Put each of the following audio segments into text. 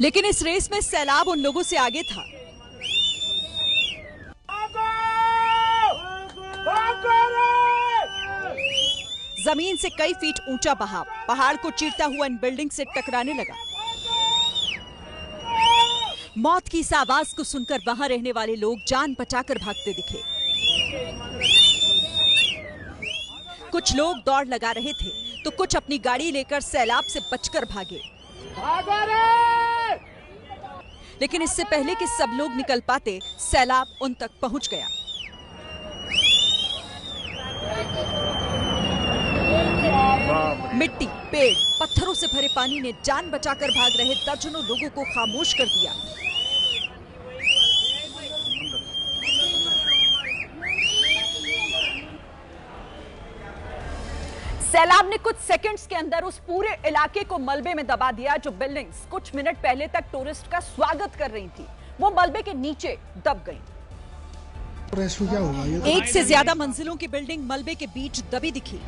लेकिन इस रेस में सैलाब उन लोगों से आगे था। जमीन से कई फीट ऊंचा बहाव पहाड़ को चीरता हुआ इन बिल्डिंग से टकराने लगा। मौत की इस आवाज को सुनकर वहां रहने वाले लोग जान बचाकर भागते दिखे। कुछ लोग दौड़ लगा रहे थे तो कुछ अपनी गाड़ी लेकर सैलाब से बचकर भागे। लेकिन इससे पहले कि सब लोग निकल पाते, सैलाब उन तक पहुंच गया। मिट्टी, पेड़, पत्थरों से भरे पानी ने जान बचाकर भाग रहे दर्जनों लोगों को खामोश कर दिया। सैलाब ने कुछ सेकंड्स के अंदर उस पूरे इलाके को मलबे में दबा दिया। जो बिल्डिंग्स कुछ मिनट पहले तक टूरिस्ट का स्वागत कर रही थी, वो मलबे के नीचे दब गईं। क्या होगा? एक से ज्यादा मंजिलों की बिल्डिंग मलबे के बीच दबी दिखी।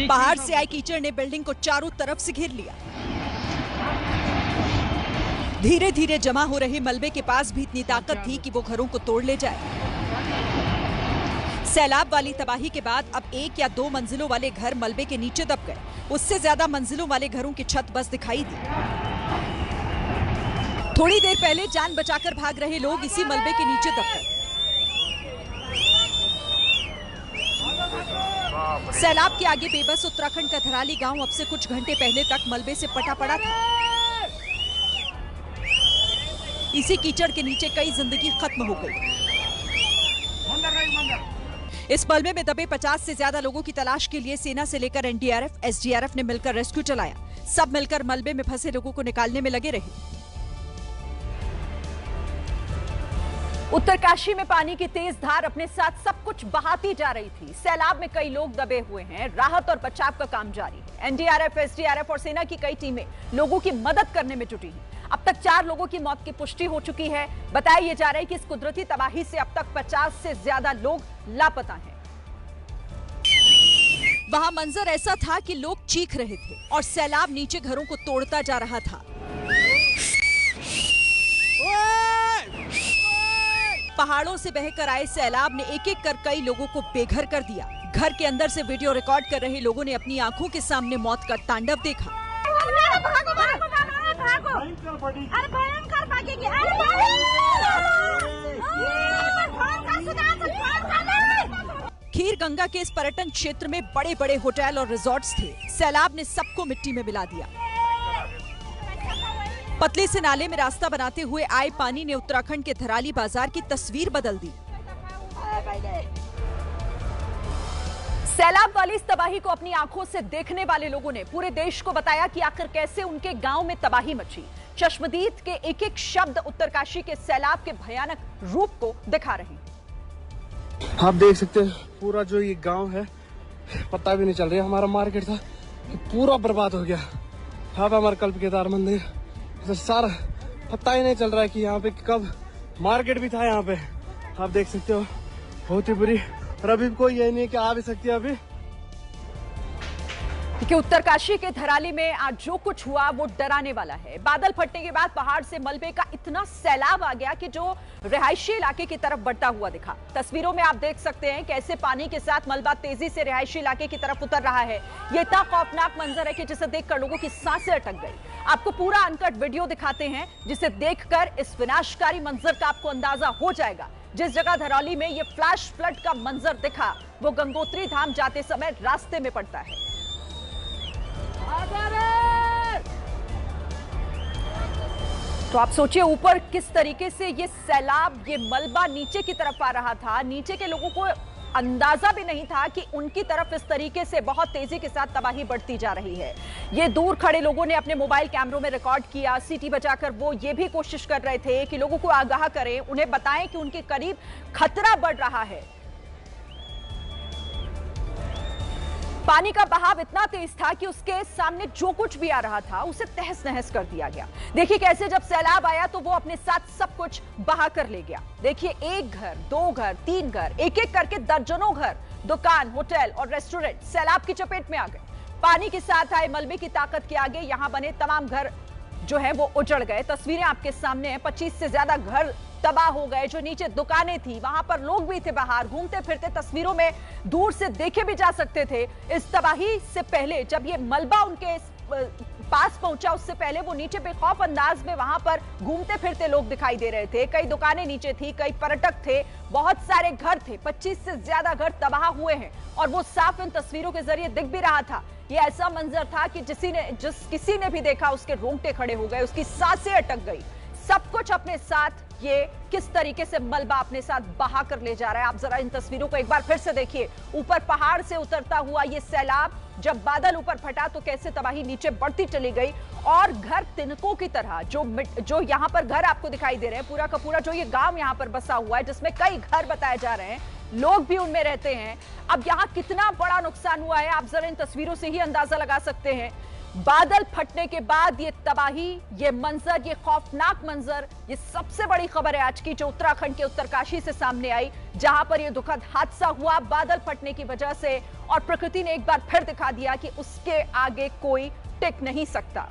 पहाड़ से आए कीचड़ ने बिल्डिंग को चारों तरफ से घेर लिया। धीरे धीरे जमा हो रहे मलबे के पास भी इतनी ताकत थी कि वो घरों को तोड़ ले जाए। सैलाब वाली तबाही के बाद अब एक या दो मंजिलों वाले घर मलबे के नीचे दब गए। उससे ज्यादा मंजिलों वाले घरों की छत बस दिखाई दी। थोड़ी देर पहले जान बचाकर भाग रहे लोग इसी मलबे के नीचे दब गए। सैलाब के आगे बेबस उत्तराखंड का धराली गांव अब से कुछ घंटे पहले तक मलबे से पटा पड़ा था। इसी कीचड़ के नीचे कई जिंदगी खत्म हो गई। इस मलबे में दबे 50 से ज्यादा लोगों की तलाश के लिए सेना से लेकर एनडीआरएफ, एसडीआरएफ ने मिलकर रेस्क्यू चलाया। सब मिलकर मलबे में फंसे लोगों को निकालने में लगे रहे। उत्तरकाशी में पानी की तेज धार अपने साथ सब कुछ बहाती जा रही थी। सैलाब में कई लोग दबे हुए हैं। राहत और बचाव का काम जारी है। एनडीआरएफ, एसडीआरएफ और सेना की कई टीमें लोगों की मदद करने में जुटी हैं। अब तक 4 लोगों की मौत की पुष्टि हो चुकी है। बताया जा रहा है कि इस कुदरती तबाही से अब तक 50 से ज्यादा लोग लापता हैं। वहां मंजर ऐसा था कि लोग चीख रहे थे और सैलाब नीचे घरों को तोड़ता जा रहा था। पहाड़ों से बहकर आए सैलाब ने एक एक कर कई लोगों को बेघर कर दिया। घर के अंदर से वीडियो रिकॉर्ड कर रहे लोगों ने अपनी आंखों के सामने मौत का तांडव देखा। खीर गंगा के इस पर्यटन क्षेत्र में बड़े बड़े होटल और रिजॉर्ट्स थे। सैलाब ने सबको मिट्टी में मिला दिया। पतले से नाले में रास्ता बनाते हुए आए पानी ने उत्तराखंड के धराली बाजार की तस्वीर बदल दी। सैलाब वाली इस तबाही को अपनी आंखों से देखने वाले लोगों ने पूरे देश को बताया कि आखिर कैसे उनके गांव में तबाही मची। चश्मदीद के एक एक शब्द उत्तरकाशी के सैलाब के भयानक रूप को दिखा रहे हैं। आप देख सकते हैं पूरा जो ये गांव है, पता भी नहीं चल रहा। हमारा मार्केट था पूरा बर्बाद हो गया। यहाँ पे हमारा कल्प केदार मंदिर, तो सारा पता ही नहीं चल रहा है कि यहाँ पे कब मार्केट भी था। यहाँ पे आप देख सकते हो बहुत ही बुरी। और अभी कोई यही नहीं है कि आ भी सकती है अभी। कि उत्तरकाशी के धराली में आज जो कुछ हुआ वो डराने वाला है। बादल फटने के बाद पहाड़ से मलबे का इतना सैलाब आ गया कि जो रिहायशी इलाके की तरफ बढ़ता हुआ दिखा। तस्वीरों में आप देख सकते हैं कैसे पानी के साथ मलबा तेजी से रिहायशी इलाके की तरफ उतर रहा है। ये इतना खौफनाक मंजर है कि जिसे देखकर लोगों की सांसें अटक गई। आपको पूरा अनकट वीडियो दिखाते हैं जिसे देखकर इस विनाशकारी मंजर का आपको अंदाजा हो जाएगा। जिस जगह धरौली में ये फ्लैश फ्लड का मंजर दिखा वो गंगोत्री धाम जाते समय रास्ते में पड़ता है। तो आप सोचिए ऊपर किस तरीके से ये सैलाब, ये मलबा नीचे की तरफ आ रहा था। नीचे के लोगों को अंदाजा भी नहीं था कि उनकी तरफ इस तरीके से बहुत तेजी के साथ तबाही बढ़ती जा रही है। ये दूर खड़े लोगों ने अपने मोबाइल कैमरों में रिकॉर्ड किया। सीटी बजाकर वो ये भी कोशिश कर रहे थे कि लोगों को आगाह करें, उन्हें बताएं कि उनके करीब खतरा बढ़ रहा है। पानी का बहाव इतना तेज था कि उसके सामने जो कुछ भी आ रहा था उसे तहस नहस कर दिया गया। देखिए कैसे जब सैलाब आया तो वो अपने साथ सब कुछ बहा कर ले गया। देखिए 1 घर, 2 घर, 3 घर, एक एक करके दर्जनों घर, दुकान, होटल और रेस्टोरेंट सैलाब की चपेट में आ गए। पानी के साथ आए मलबे की ताकत के आगे यहां बने तमाम घर जो है वो उजड़ गए। तस्वीरें आपके सामने हैं, 25 से ज्यादा घर तबाह हो गए। जो नीचे दुकानें थी वहां पर लोग भी थे बाहर घूमते फिरते, तस्वीरों में दूर से देखे भी जा सकते थे। इस तबाही से पहले जब ये मलबा उनके पास पहुंचा, उससे पहले वो नीचे बेखौफ अंदाज में वहां पर घूमते फिरते लोग दिखाई दे रहे थे। कई दुकानें नीचे थी, कई पर्यटक थे, बहुत सारे घर थे। 25 से ज्यादा घर तबाह हुए हैं और वो साफ इन तस्वीरों के जरिए दिख भी रहा था। ये ऐसा मंजर था कि किसी ने भी देखा उसके रोंगटे खड़े हो गए, उसकी सांसें अटक गई। सब कुछ अपने साथ ये किस तरीके से मलबा अपने साथ बहा कर ले जा रहा है। आप जरा इन तस्वीरों को एक बार फिर से देखिए। ऊपर पहाड़ से उतरता हुआ ये सैलाब, जब बादल ऊपर फटा तो कैसे तबाही नीचे बढ़ती चली गई और घर तिनकों की तरह जो यहाँ पर घर आपको दिखाई दे रहे हैं, पूरा का पूरा जो ये गांव यहाँ पर बसा हुआ है, जिसमें कई घर बताए जा रहे हैं, लोग भी उनमें रहते हैं। अब यहाँ कितना बड़ा नुकसान हुआ है आप जरा इन तस्वीरों से ही अंदाजा लगा सकते हैं। बादल फटने के बाद ये तबाही, ये मंजर, ये खौफनाक मंजर, ये सबसे बड़ी खबर है आज की जो उत्तराखंड के उत्तरकाशी से सामने आई, जहां पर ये दुखद हादसा हुआ बादल फटने की वजह से। और प्रकृति ने एक बार फिर दिखा दिया कि उसके आगे कोई टिक नहीं सकता।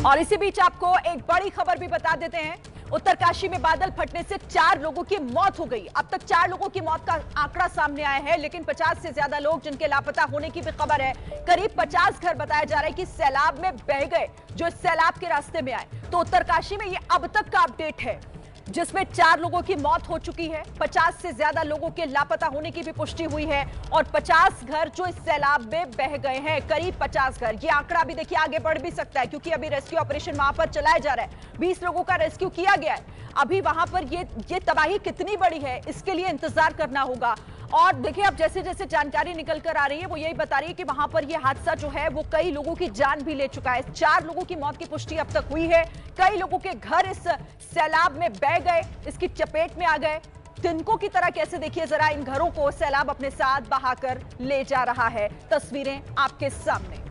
और इसी बीच आपको एक बड़ी खबर भी बता देते हैं। उत्तरकाशी में बादल फटने से 4 लोगों की मौत हो गई। अब तक 4 लोगों की मौत का आंकड़ा सामने आया है, लेकिन 50 से ज्यादा लोग जिनके लापता होने की भी खबर है। करीब 50 घर बताया जा रहा है कि सैलाब में बह गए, जो सैलाब के रास्ते में आए। तो उत्तरकाशी में ये अब तक का अपडेट है, जिसमें 4 लोगों की मौत हो चुकी है, 50 से ज्यादा लोगों के लापता होने की भी पुष्टि हुई है और 50 घर जो इस सैलाब में बह गए हैं, करीब 50 घर। ये आंकड़ा भी देखिए आगे बढ़ भी सकता है क्योंकि अभी रेस्क्यू ऑपरेशन वहां पर चलाया जा रहा है। 20 लोगों का रेस्क्यू किया गया है। अभी वहां पर ये तबाही कितनी बड़ी है इसके लिए इंतजार करना होगा। और देखिए अब जैसे जैसे जानकारी निकल कर आ रही है वो यही बता रही है कि वहां पर ये हादसा जो है वो कई लोगों की जान भी ले चुका है। 4 लोगों की मौत की पुष्टि अब तक हुई है। कई लोगों के घर इस सैलाब में बह गए, इसकी चपेट में आ गए। तिनकों की तरह कैसे देखिए जरा इन घरों को सैलाब अपने साथ बहाकर ले जा रहा है। तस्वीरें आपके सामने।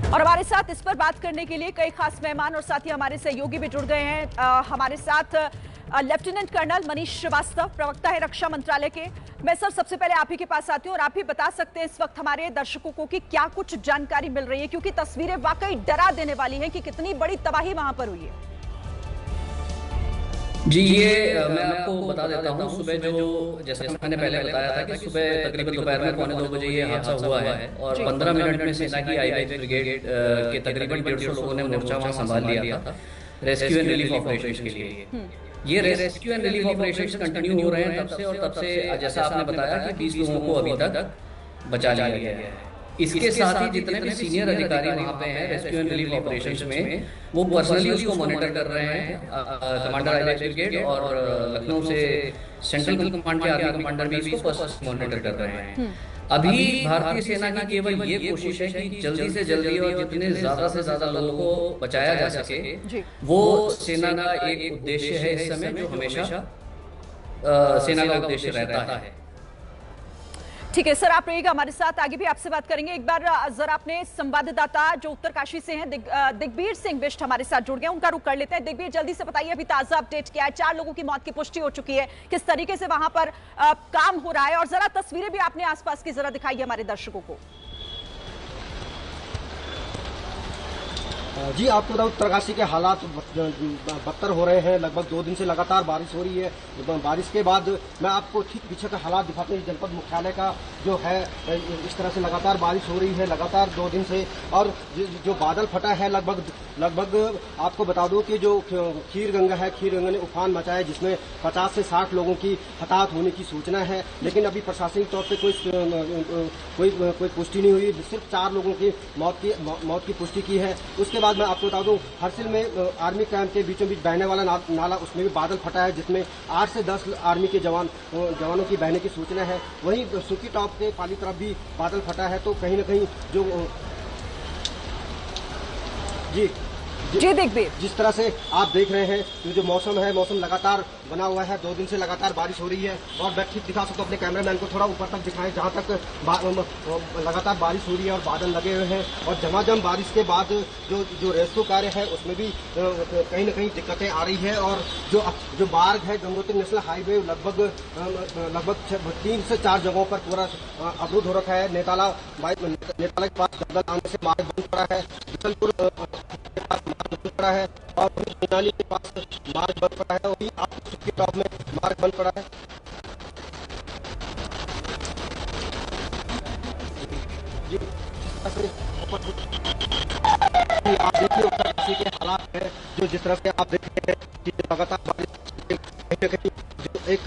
और हमारे साथ इस पर बात करने के लिए कई खास मेहमान और साथ ही हमारे सहयोगी भी जुड़ गए हैं। हमारे साथ लेफ्टिनेंट कर्नल मनीष श्रीवास्तव, प्रवक्ता है रक्षा मंत्रालय के। मैं सर सबसे पहले आप ही के पास आती हूँ और आप ही बता सकते हैं इस वक्त हमारे दर्शकों को कि क्या कुछ जानकारी मिल रही है, क्योंकि तस्वीरें वाकई डरा देने वाली हैं कि कितनी बड़ी तबाही वहां पर हुई है। जी, ये मैं आपको बता देता हूँ। सुबह जो जैसा मैंने पहले बताया था कि सुबह तकरीबन दोपहर में 2:45 बजे ये हादसा हुआ है और 15 मिनट में सेना की आईबीएच ब्रिगेड के तकरीबन 150 लोगों ने मोर्चा वहाँ संभाल लिया था रेस्क्यू एंड रिलीफ ऑपरेशन के लिए। ये rescue and relief operation continue हो रहे हैं तब से, और तब से जैसा आपने बताया कि 20 लोगों को अभी तक बचा लिया गया है। इसके साथ ही जितने भी सीनियर अधिकारी वहाँ पे हैं रेस्क्यू एंड रिलीफ ऑपरेशंस में, वो पर्सनली उसको मॉनिटर कर रहे हैं। कमांडर आईबीएच ब्रिगेड और लखनऊ से सेंट्रल कमांड के आर्मी कमांडर भी इसको पर्सनली मॉनिटर कर रहे हैं। अभी भारतीय सेना की केवल ये कोशिश है कि जल्दी से जल्दी और जितने ज्यादा से ज्यादा लोगों को बचाया जा सके, वो सेना का एक उद्देश्य है इस समय, जो हमेशा सेना का उद्देश्य रहता है। ठीक है सर, आप रहिएगा हमारे साथ, आगे भी आपसे बात करेंगे। एक बार जरा अपने संवाददाता जो उत्तरकाशी से हैं दिग्बीर सिंह बिष्ट हमारे साथ जुड़ गए, उनका रुख कर लेते हैं। दिग्बीर, जल्दी से बताइए अभी ताजा अपडेट क्या है? 4 लोगों की मौत की पुष्टि हो चुकी है, किस तरीके से वहां पर काम हो रहा है, और जरा तस्वीरें भी आपने आसपास की जरा दिखाइए हमारे दर्शकों को। जी, आपको बताऊं उत्तरकाशी के हालात बदतर हो रहे हैं। लगभग 2 दिन से लगातार बारिश हो रही है। बारिश के बाद मैं आपको ठीक पीछे का हालात दिखाते हैं। जनपद मुख्यालय का जो है इस तरह से लगातार बारिश हो रही है लगातार 2 दिन से, और जो बादल फटा है लगभग आपको बता दूं कि जो खीरगंगा है, खीरगंगा ने उफान मचाया, जिसमें 50 से 60 लोगों की हताहत होने की सूचना है। लेकिन अभी प्रशासनिक तौर पर कोई पुष्टि नहीं हुई। सिर्फ 4 लोगों की मौत की पुष्टि की है। उसके बाद मैं आपको बता दूं हरसिल में आर्मी कैंप के बीचों बीच बहने वाला नाला, उसमें भी बादल फटा है, जिसमें 8 से 10 आर्मी के जवानों की बहने की सूचना है। वहीं सुकी टॉप के पाली तरफ भी बादल फटा है। तो कहीं न कहीं जो जी जी दिग्विजय, जिस तरह से आप देख रहे हैं ये जो मौसम है, मौसम लगातार बना हुआ है। 2 दिन से लगातार बारिश हो रही है और मैं ठीक दिखा सकता हूँ अपने कैमरामैन को, थोड़ा ऊपर तक दिखाएं जहाँ तक लगातार बारिश हो रही है और बादल लगे हुए हैं। और झमाझम बारिश के बाद जो रेस्क्यू कार्य है उसमें भी कहीं न कहीं दिक्कतें आ रही है। और जो मार्ग है गंगोत्री नेशनल हाईवे लगभग 3 से 4 जगहों पर पूरा अवरुद्ध हो रखा है। नेताला के पास जंगल आने से मार्ग बंद पड़ा है, बिशनपुर पड़ा है और मनाली के पास मार्ग बंद पड़ा है, वही आपके टॉप में मार्ग बंद पड़ा है। जी आप देखिए उत्तरकाशी के हालात है, जो जिस तरह से आप देख रहे हैं कि लगातार बारिश कहीं न कहीं जो एक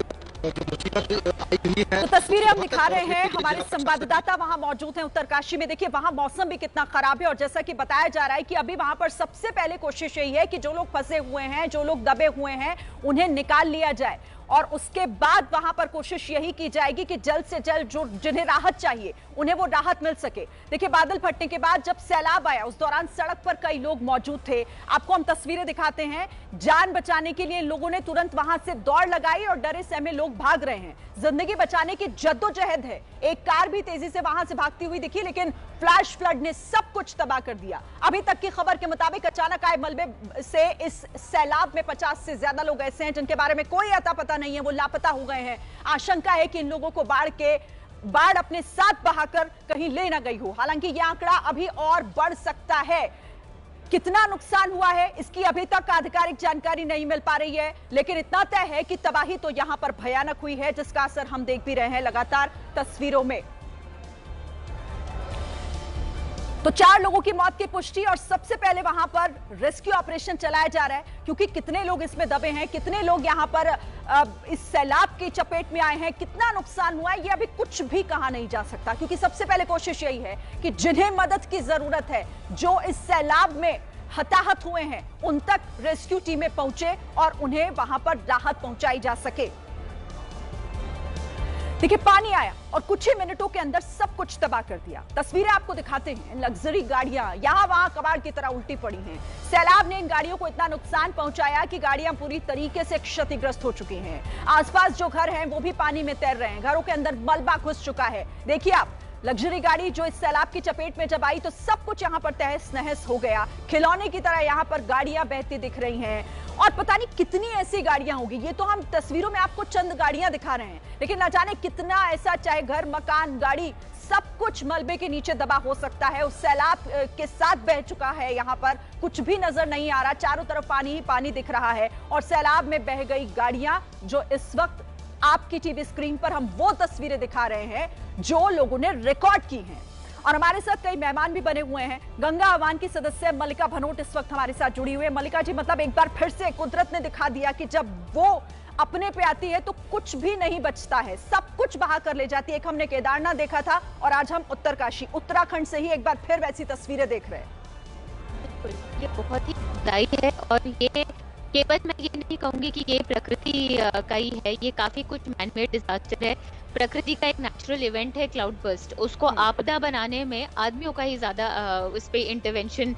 मुसीबत आई हुई है। तो तस्वीरें हम दिखा रहे हैं, हमारे संवाददाता वहां मौजूद हैं उत्तरकाशी में। देखिए वहां मौसम भी कितना खराब है और जैसा कि बताया जा रहा है कि अभी वहां पर सबसे पहले कोशिश यही है कि जो लोग फंसे हुए हैं, जो लोग दबे हुए हैं, उन्हें निकाल लिया जाए और उसके बाद वहां पर कोशिश यही की जाएगी कि जल्द से जल्द जो जिन्हें राहत चाहिए उन्हें वो राहत मिल सके। देखिए बादल फटने के बाद जब सैलाब आया उस दौरान सड़क पर कई लोग मौजूद थे। आपको हम तस्वीरें दिखाते हैं। जान बचाने के लिए लोगों ने तुरंत वहां से दौड़ लगाई और डरे सहमे लोग भाग रहे हैं। जिंदगी बचाने की जद्दोजहद है। एक कार भी तेजी से वहां से भागती हुई दिखी, लेकिन फ्लैश फ्लड ने सब कुछ तबाह कर दिया। अभी तक की खबर के मुताबिक अचानक आए मलबे से इस सैलाब में 50 से ज्यादा लोग ऐसे हैं जिनके बारे में कोई अता पता नहीं है, वो लापता हो गए हैं। आशंका है कि इन लोगों को बाढ़ अपने साथ बहाकर कहीं ले ना गई हो। हालांकि यह आंकड़ा अभी और बढ़ सकता है। कितना नुकसान हुआ है इसकी अभी तक आधिकारिक जानकारी नहीं मिल पा रही है, लेकिन इतना तय है कि तबाही तो यहां पर भयानक हुई है, जिसका असर हम देख भी रहे हैं लगातार तस्वीरों में। तो 4 लोगों की मौत की पुष्टि और सबसे पहले वहां पर रेस्क्यू ऑपरेशन चलाया जा रहा है, क्योंकि कितने लोग इसमें दबे हैं, कितने लोग यहां पर इस सैलाब की चपेट में आए हैं, कितना नुकसान हुआ है, ये अभी कुछ भी कहा नहीं जा सकता। क्योंकि सबसे पहले कोशिश यही है कि जिन्हें मदद की जरूरत है, जो इस सैलाब में हताहत हुए हैं, उन तक रेस्क्यू टीमें पहुंचे और उन्हें वहां पर राहत पहुंचाई जा सके। देखिए पानी आया और कुछ ही मिनटों के अंदर सब कुछ तबाह कर दिया। तस्वीरें आपको दिखाते हैं। लग्जरी गाड़ियां यहां वहां कबाड़ की तरह उल्टी पड़ी हैं। सैलाब ने इन गाड़ियों को इतना नुकसान पहुंचाया कि गाड़ियां पूरी तरीके से क्षतिग्रस्त हो चुकी हैं। आसपास जो घर हैं वो भी पानी में तैर रहे हैं, घरों के अंदर मलबा घुस चुका है। देखिए आप, लग्जरी गाड़ी जो इस सैलाब की चपेट में जब आई तो सब कुछ यहां पर तहस नहस हो गया। खिलौने की तरह यहां पर गाड़ियां बहती दिख रही हैं और पता नहीं कितनी ऐसी गाड़ियां होगी। ये तो हम तस्वीरों में आपको चंद गाड़ियां दिखा रहे हैं, लेकिन न जाने कितना ऐसा, चाहे घर, मकान, गाड़ी, सब कुछ मलबे के नीचे दबा हो सकता है। उस सैलाब के साथ बह चुका है। यहाँ पर कुछ भी नजर नहीं आ रहा, चारों तरफ पानी ही पानी दिख रहा है और सैलाब में बह गई गाड़ियां, जो इस वक्त आपकी टीवी स्क्रीन पर हम वो तस्वीरें दिखा रहे हैं जो लोगों ने रिकॉर्ड की हैं। और हमारे साथ कई मेहमान भी बने हुए हैं। गंगा आह्वान की सदस्य मल्लिका भनोट इस वक्त हमारे साथ जुड़ी हुई है। मल्लिका जी, मतलब एक बार फिर से कुदरत ने दिखा दिया कि जब वो अपने पे आती है तो कुछ भी नहीं बचता है, सब कुछ बहा कर ले जाती है। एक हमने केदारनाथ देखा था और आज हम उत्तरकाशी, उत्तराखंड से ही एक बार फिर वैसी तस्वीरें देख रहे हैं। ये बहुत ही दुखदाई है और ये केवल मैं ये नहीं कहूंगी कि ये प्रकृति का ही है, ये काफी कुछ मैनमेड डिजास्टर है। प्रकृति का एक नेचुरल इवेंट है क्लाउड बर्स्ट, उसको आपदा बनाने में आदमियों का ही ज्यादा उस पे इंटरवेंशन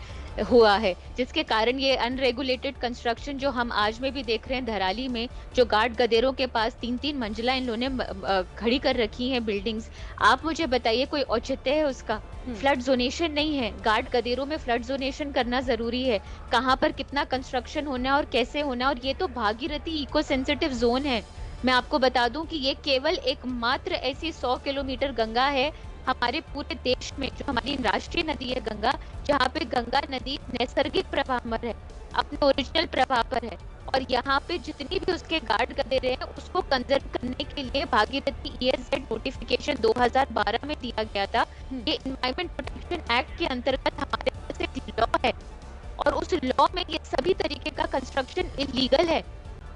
हुआ है, जिसके कारण ये अनरेगुलेटेड कंस्ट्रक्शन जो हम आज में भी देख रहे हैं धराली में, जो गार्ड गदेरों के पास 3-3 मंजिला इन लोगों ने खड़ी कर रखी हैं बिल्डिंग्स। आप मुझे बताइए कोई औचित्य है उसका? फ्लड जोनेशन नहीं है, गार्ड गदेरों में फ्लड जोनेशन करना जरूरी है। कहाँ पर कितना कंस्ट्रक्शन होना है और कैसे होना है, और ये तो भागीरथी इको सेंसिटिव जोन है। मैं आपको बता दूं कि ये केवल एकमात्र ऐसी 100 किलोमीटर गंगा है हमारे पूरे देश में, जो हमारी राष्ट्रीय नदी है गंगा, जहाँ पे गंगा नदी नैसर्गिक प्रवाह पर है, अपने ओरिजिनल प्रवाह पर है। और यहाँ पे जितनी भी उसके गार्ड गदेरे हैं उसको कंजर्व करने के लिए भागीरथी ESZ नोटिफिकेशन 2012 में दिया गया था। ये एनवायरमेंट प्रोटेक्शन एक्ट के अंतर्गत हमारे पास एक लॉ है और उस लॉ में ये सभी तरीके का कंस्ट्रक्शन इलीगल है,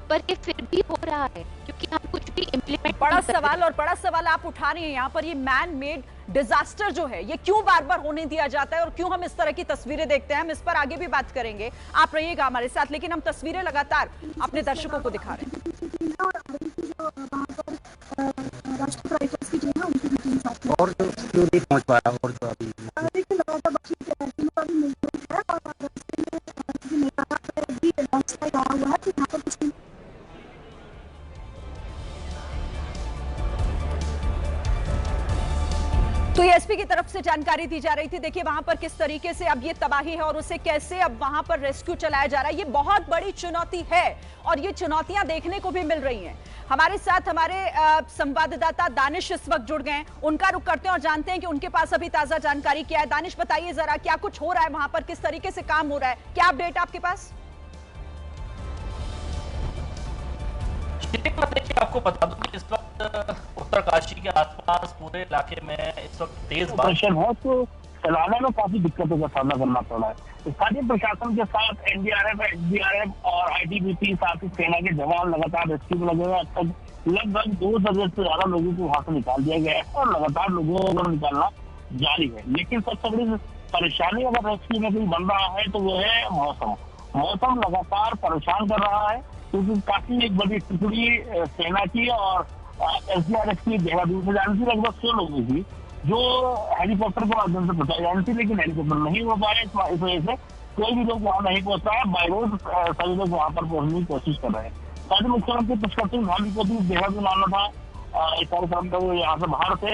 पर ये फिर भी हो रहा है क्योंकि हम कुछ भी इम्प्लीमेंट। बड़ा सवाल आप उठा रही हैं यहाँ पर, ये मैन मेड डिजास्टर जो है ये क्यों बार बार होने दिया जाता है और क्यों हम इस तरह की तस्वीरें देखते हैं? हम इस पर आगे भी बात करेंगे, आप रहिएगा हमारे साथ। लेकिन हम तस्वीरें लगातार अपने दर्शकों को दिखा रहे हैं। और जो क्यों नहीं पहुंच पाया, और जो अभी तो ये एसपी की तरफ से जानकारी दी जा रही थी। देखिए वहां पर किस तरीके से अब ये तबाही है और उसे कैसे अब वहां पर रेस्क्यू चलाया जा रहा है। ये बहुत बड़ी चुनौती है और ये चुनौतियां देखने को भी मिल रही हैं। हमारे साथ हमारे संवाददाता दानिश इस वक्त जुड़ गए हैं, उनका रुख करते हैं और जानते हैं कि उनके पास अभी ताजा जानकारी क्या है। दानिश बताइए जरा, क्या कुछ हो रहा है वहां पर, किस तरीके से काम हो रहा है, क्या अपडेट आपके पास? देखिए, आपको बता दूं कि इस वक्त उत्तरकाशी के आसपास पूरे इलाके में इस वक्त तेज बारिश है, तो चलाने में काफी दिक्कतों का सामना करना पड़ रहा है। स्थानीय प्रशासन के साथ एनडीआरएफ, एसडीआरएफ और आईटीबीपी साथ ही सेना के जवान लगातार रेस्क्यू में लगे हुए। अब तक लगभग 2 दर्जन से ज्यादा लोगों को वहां से निकाल दिया गया है और लगातार लोगों को निकालना जारी है। लेकिन सबसे बड़ी परेशानी अगर रेस्क्यू में कोई बन रहा है तो वो है मौसम। मौसम लगातार परेशान कर रहा है क्योंकि काफी एक बड़ी टुकड़ी सेना की और एसडीआरएफ की देहरादून से जानी थी, लगभग 100 लोगों की, जो हेलीकॉप्टर के माध्यम से पहुंचाई जानी थी, लेकिन हेलीकॉप्टर नहीं हो पाए। इस वजह से कोई भी लोग वहां नहीं पहुंच पाए। बाय रोड सभी लोग वहां पर पहुंचने की कोशिश कर रहे हैं। साथ ही मुख्यमंत्री पुष्कर सिंह धामी को भी देहरादून आना था एक कार्यक्रम का, वो यहाँ से बाहर से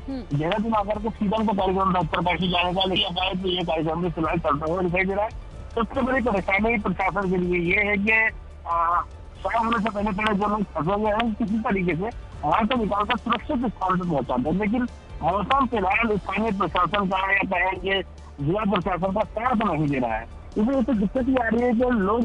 देहरादून आकर के सीधा उनका कार्यक्रम था उत्तरकाशी जाने का, लेकिन पाए तो ये कार्यक्रम भी फिलहाल चलता हुआ दिखाई दे रहा है। सबसे बड़ी परेशानी प्रशासन के लिए ये है कि शाम होने से पहले जो लोग फंसे हुए हैं किसी तरीके से वहां से निकालकर सुरक्षित स्थान पर पहुंचाते हैं, लेकिन मौसम फिलहाल स्थानीय प्रशासन का या कहेंगे जिला प्रशासन का साथ नहीं दे रहा है। इसलिए तो दिक्कत ये आ रही है कि जो लोग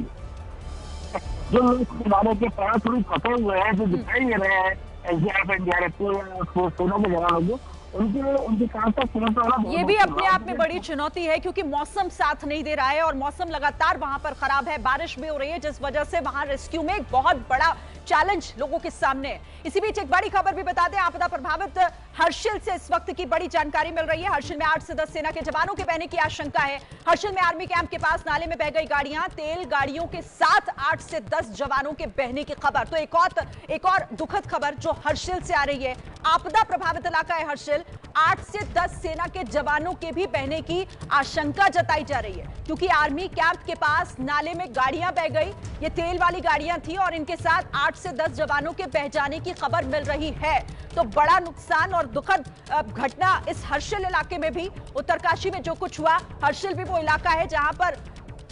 किनारे के पास थोड़ी फंसे हुए हैं, जो दिखाई दे रहे हैं एसडीआरएफ, एनडीआरएफ को या सेना के जवानों को, उनके काम तक पहुंचना ये भी अपने आप में बड़ी चुनौती है क्योंकि मौसम साथ नहीं दे रहा है और मौसम लगातार वहां पर खराब है, बारिश भी हो रही है, जिस वजह से वहां रेस्क्यू में एक बहुत बड़ा चैलेंज लोगों के सामने है। इसी बीच एक बड़ी खबर भी बता दें, आपदा प्रभावित हर्षिल से इस वक्त की बड़ी जानकारी मिल रही है। हर्षिल में 8 से 10 सेना के जवानों के बहने की आशंका है। हर्षिल में आर्मी कैंप के पास नाले में बह गई गाड़ियां, तेल गाड़ियों के साथ 8 से 10 जवानों के बहने की खबर। तो एक और दुखद खबर जो हर्षिल से आ रही है। आपदा प्रभावित इलाका है हर्षिल, 8 से 10 सेना के जवानों के भी बहने की आशंका जताई जा रही है क्योंकि आर्मी कैंप के पास नाले में गाड़ियां बह गई। ये तेल वाली गाड़ियां थी और इनके साथ 8 से 10 जवानों के बह जाने की खबर मिल रही है। तो बड़ा नुकसान और दुखद घटना इस हर्षिल इलाके में भी। उत्तरकाशी में जो कुछ हुआ, हर्षिल भी वो इलाका है जहां पर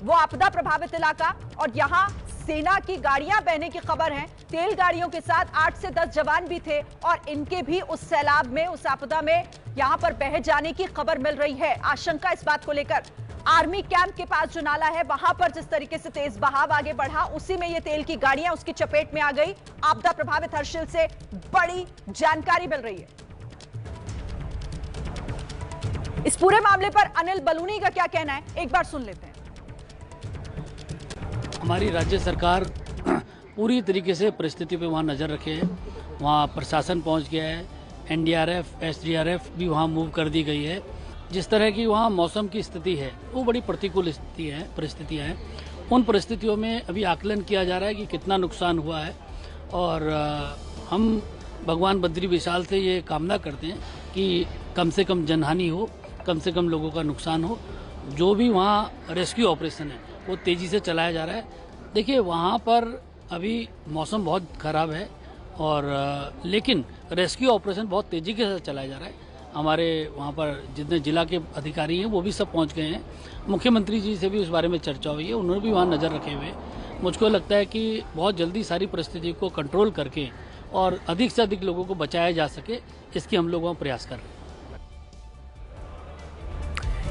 वो आपदा प्रभावित इलाका, और यहां सेना की गाड़ियां बहने की खबर है। तेल गाड़ियों के साथ 8 से 10 जवान भी थे और इनके भी उस सैलाब में, उस आपदा में यहां पर बह जाने की खबर मिल रही है। आशंका इस बात को लेकर आर्मी कैंप के पास जो नाला है वहां पर जिस तरीके से तेज बहाव आगे बढ़ा, उसी में ये तेल की गाड़ियां उसकी चपेट में आ गई। आपदा प्रभावित हर्षिल से बड़ी जानकारी मिल रही है। इस पूरे मामले पर अनिल बलूनी का क्या कहना है, एक बार सुन लेते हैं। हमारी राज्य सरकार पूरी तरीके से परिस्थिति पे वहाँ नज़र रखे है। वहाँ प्रशासन पहुँच गया है, एनडीआरएफ, एसडीआरएफ भी वहाँ मूव कर दी गई है। जिस तरह की वहाँ मौसम की स्थिति है वो बड़ी प्रतिकूल परिस्थितियाँ हैं। उन परिस्थितियों में अभी आकलन किया जा रहा है कि कितना नुकसान हुआ है और हम भगवान बद्री विशाल से ये कामना करते हैं कि कम से कम जनहानि हो, कम से कम लोगों का नुकसान हो। जो भी वहाँ रेस्क्यू ऑपरेशन है वो तेज़ी से चलाया जा रहा है। देखिए वहाँ पर अभी मौसम बहुत ख़राब है और लेकिन रेस्क्यू ऑपरेशन बहुत तेज़ी के साथ चलाया जा रहा है। हमारे वहाँ पर जितने जिला के अधिकारी हैं वो भी सब पहुँच गए हैं। मुख्यमंत्री जी से भी उस बारे में चर्चा हुई है, उन्होंने भी वहाँ नज़र रखे हुए। मुझको लगता है कि बहुत जल्दी सारी परिस्थिति को कंट्रोल करके और अधिक से अधिक लोगों को बचाया जा सके, इसकी हम लोग वहाँ प्रयास कर रहे हैं।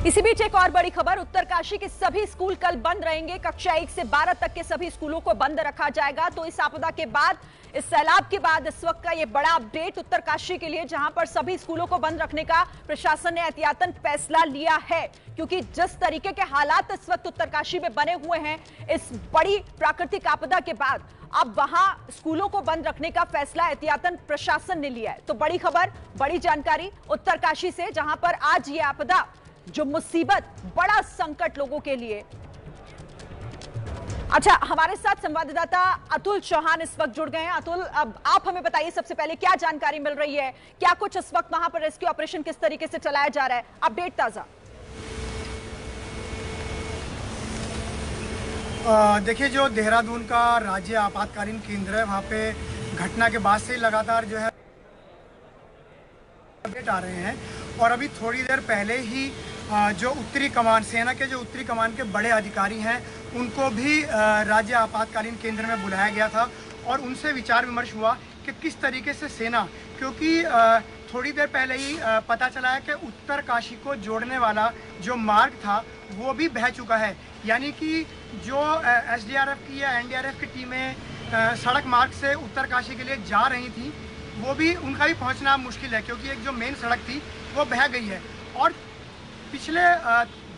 इसी बीच एक और बड़ी खबर, उत्तरकाशी के सभी स्कूल कल बंद रहेंगे। कक्षा 1 से 12 तक के सभी स्कूलों को बंद रखा जाएगा। तो इस आपदा के बाद, इस सैलाब के बाद इस वक्त का ये बड़ा अपडेट उत्तरकाशी के लिए, जहां पर सभी स्कूलों को बंद रखने का प्रशासन ने एहतियातन फैसला लिया है क्योंकि जिस तरीके के हालात इस वक्त उत्तरकाशी में बने हुए हैं इस बड़ी प्राकृतिक आपदा के बाद, अब वहां स्कूलों को बंद रखने का फैसला एहतियातन प्रशासन ने लिया है। तो बड़ी खबर, बड़ी जानकारी उत्तरकाशी से, जहां पर आज ये आपदा, जो मुसीबत, बड़ा संकट लोगों के लिए। अच्छा, हमारे साथ संवाददाता अतुल चौहान इस वक्त जुड़ गए हैं। अतुल, अब आप हमें बताइए सबसे पहले क्या जानकारी मिल रही है, क्या कुछ इस वक्त वहां पर रेस्क्यू ऑपरेशन किस तरीके से चलाया जा रहा है, अपडेट ताजा। देखिए, जो देहरादून का राज्य आपातकालीन केंद्र है वहाँ पे घटना के बाद से लगातार जो है अपडेट आ रहे हैं और अभी थोड़ी देर पहले ही जो उत्तरी कमान, सेना के जो उत्तरी कमान के बड़े अधिकारी हैं उनको भी राज्य आपातकालीन केंद्र में बुलाया गया था और उनसे विचार विमर्श हुआ कि किस तरीके से सेना, क्योंकि थोड़ी देर पहले ही पता चला है कि उत्तर काशी को जोड़ने वाला जो मार्ग था वो भी बह चुका है, यानी कि जो एसडीआरएफ की या एनडीआरएफ की टीमें सड़क मार्ग से उत्तर काशी के लिए जा रही थी वो भी, उनका भी पहुंचना मुश्किल है क्योंकि एक जो मेन सड़क थी वो बह गई है। और पिछले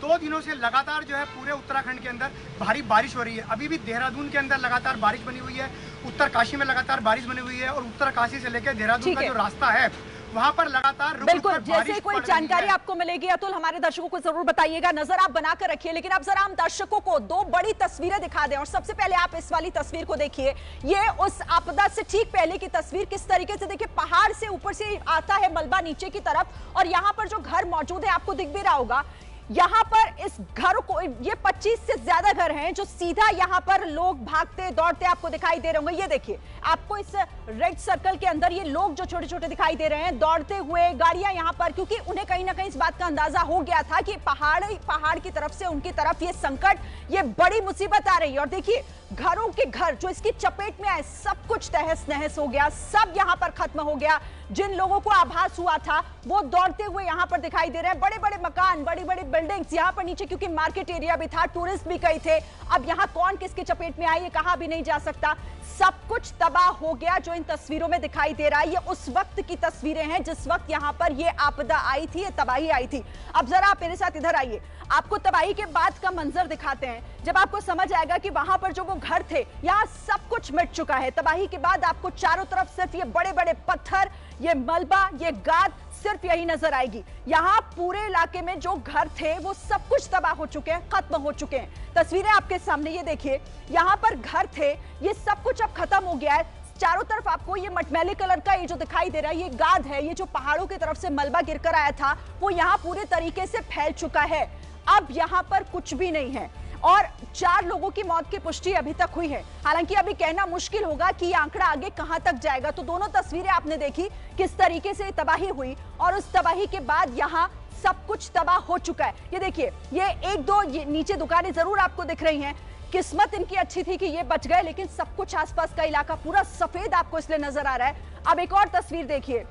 2 दिनों से लगातार जो है पूरे उत्तराखंड के अंदर भारी बारिश हो रही है। अभी भी देहरादून के अंदर लगातार बारिश बनी हुई है, उत्तर काशी में लगातार बारिश बनी हुई है और उत्तर काशी से लेकर देहरादून का जो रास्ता है वहां पर लगातार बिल्कुल जैसे कोई जानकारी आपको मिलेगी अतुल हमारे दर्शकों को जरूर बताइएगा, नजर आप बनाकर रखिए। लेकिन अब जरा हम दर्शकों को 2 बड़ी तस्वीरें दिखा दें और सबसे पहले आप इस वाली तस्वीर को देखिए। ये उस आपदा से ठीक पहले की तस्वीर, किस तरीके से देखिए पहाड़ से ऊपर से आता है मलबा नीचे की तरफ और यहाँ पर जो घर मौजूद है आपको दिख भी रहा होगा। यहाँ पर इस घर को, ये 25 से ज्यादा घर हैं जो सीधा यहाँ पर लोग भागते दौड़ते आपको दिखाई दे रहे होंगे। ये देखिए आपको इस रेड सर्कल के अंदर ये लोग जो छोटे छोटे दिखाई दे रहे हैं दौड़ते हुए, गाड़ियां यहाँ पर, क्योंकि उन्हें कहीं ना कहीं इस बात का अंदाजा हो गया था कि पहाड़ की तरफ से उनकी तरफ ये संकट, ये बड़ी मुसीबत आ रही है। और देखिए घरों के घर जो इसकी चपेट में आए, सब कुछ तहस नहस हो गया, सब यहाँ पर खत्म हो गया। जिन लोगों को आभास हुआ था वो दौड़ते हुए यहाँ पर दिखाई दे रहे हैं। बड़े बड़े मकान, बड़ी बड़ी बिल्डिंग्स यहाँ पर नीचे, क्योंकि मार्केट एरिया भी था, टूरिस्ट भी कई थे। अब यहाँ कौन किसके चपेट में आए ये कहा भी नहीं जा सकता, सब कुछ तबाह हो गया। जो इन तस्वीरों में दिखाई दे रहा है ये उस वक्त की तस्वीरें हैं जिस वक्त यहाँ पर ये आपदा आई थी, ये तबाही आई थी। अब जरा आप मेरे साथ इधर आइए, आपको तबाही के बाद का मंजर दिखाते हैं, जब आपको समझ आएगा कि वहां पर जो वो घर थे यहाँ सब कुछ मिट चुका है। तबाही के बाद आपको चारों तरफ सिर्फ ये बड़े बड़े पत्थर, ये मलबा, ये गाद सिर्फ यही नजर आएगी। यहाँ पूरे इलाके में जो घर थे वो सब कुछ तबाह हो चुके हैं, खत्म हो चुके हैं। तस्वीरें आपके सामने ये देखिए, यहाँ पर घर थे, ये सब कुछ अब खत्म हो गया है। चारों तरफ आपको ये मटमैले कलर का ये जो दिखाई दे रहा है ये गाद है, ये जो पहाड़ों की तरफ से मलबा गिरकर आया था वो यहाँ पूरे तरीके से फैल चुका है। अब यहाँ पर कुछ भी नहीं है और 4 लोगों की मौत की पुष्टि अभी तक हुई है। हालांकि अभी कहना मुश्किल होगा कि ये आंकड़ा आगे कहां तक जाएगा। तो दोनों तस्वीरें आपने देखी किस तरीके से तबाही हुई और उस तबाही के बाद यहाँ सब कुछ तबाह हो चुका है। ये देखिए, ये 1-2 नीचे दुकानें जरूर आपको दिख रही हैं, किस्मत इनकी अच्छी थी कि ये बच गए, लेकिन सब कुछ आसपास का इलाका पूरा सफेद आपको इसलिए नजर आ रहा है। अब एक और तस्वीर देखिए,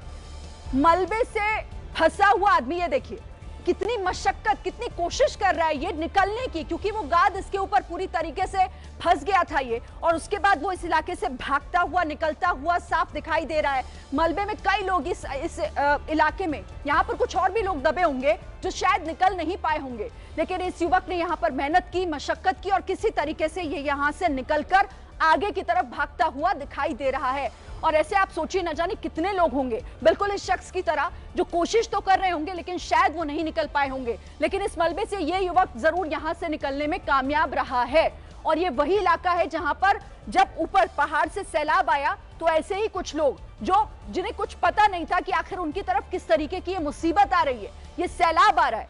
मलबे से फंसा हुआ आदमी, ये देखिए कितनी मशक्कत, कितनी कोशिश कर रहा है ये निकलने की, क्योंकि वो गाद इसके ऊपर पूरी तरीके से फंस गया था ये, और उसके बाद वो इस इलाके से भागता हुआ निकलता हुआ साफ दिखाई दे रहा है। मलबे में कई लोग इस इलाके में, यहाँ पर कुछ और भी लोग दबे होंगे जो शायद निकल नहीं पाए होंगे, लेकिन इस युवक ने यहाँ पर मेहनत की, मशक्कत की और किसी तरीके से ये यहाँ से निकलकर आगे की तरफ भागता हुआ दिखाई दे रहा है। और ऐसे आप सोचिए न जाने कितने लोग होंगे बिल्कुल इस शख्स की तरह जो कोशिश तो कर रहे होंगे लेकिन शायद वो नहीं निकल पाए होंगे, लेकिन इस मलबे से ये युवक जरूर यहां से निकलने में कामयाब रहा है। और ये वही इलाका है जहां पर जब ऊपर पहाड़ से सैलाब आया तो ऐसे ही कुछ लोग जिन्हें कुछ पता नहीं था कि आखिर उनकी तरफ किस तरीके की ये मुसीबत आ रही है, ये सैलाब आ रहा है,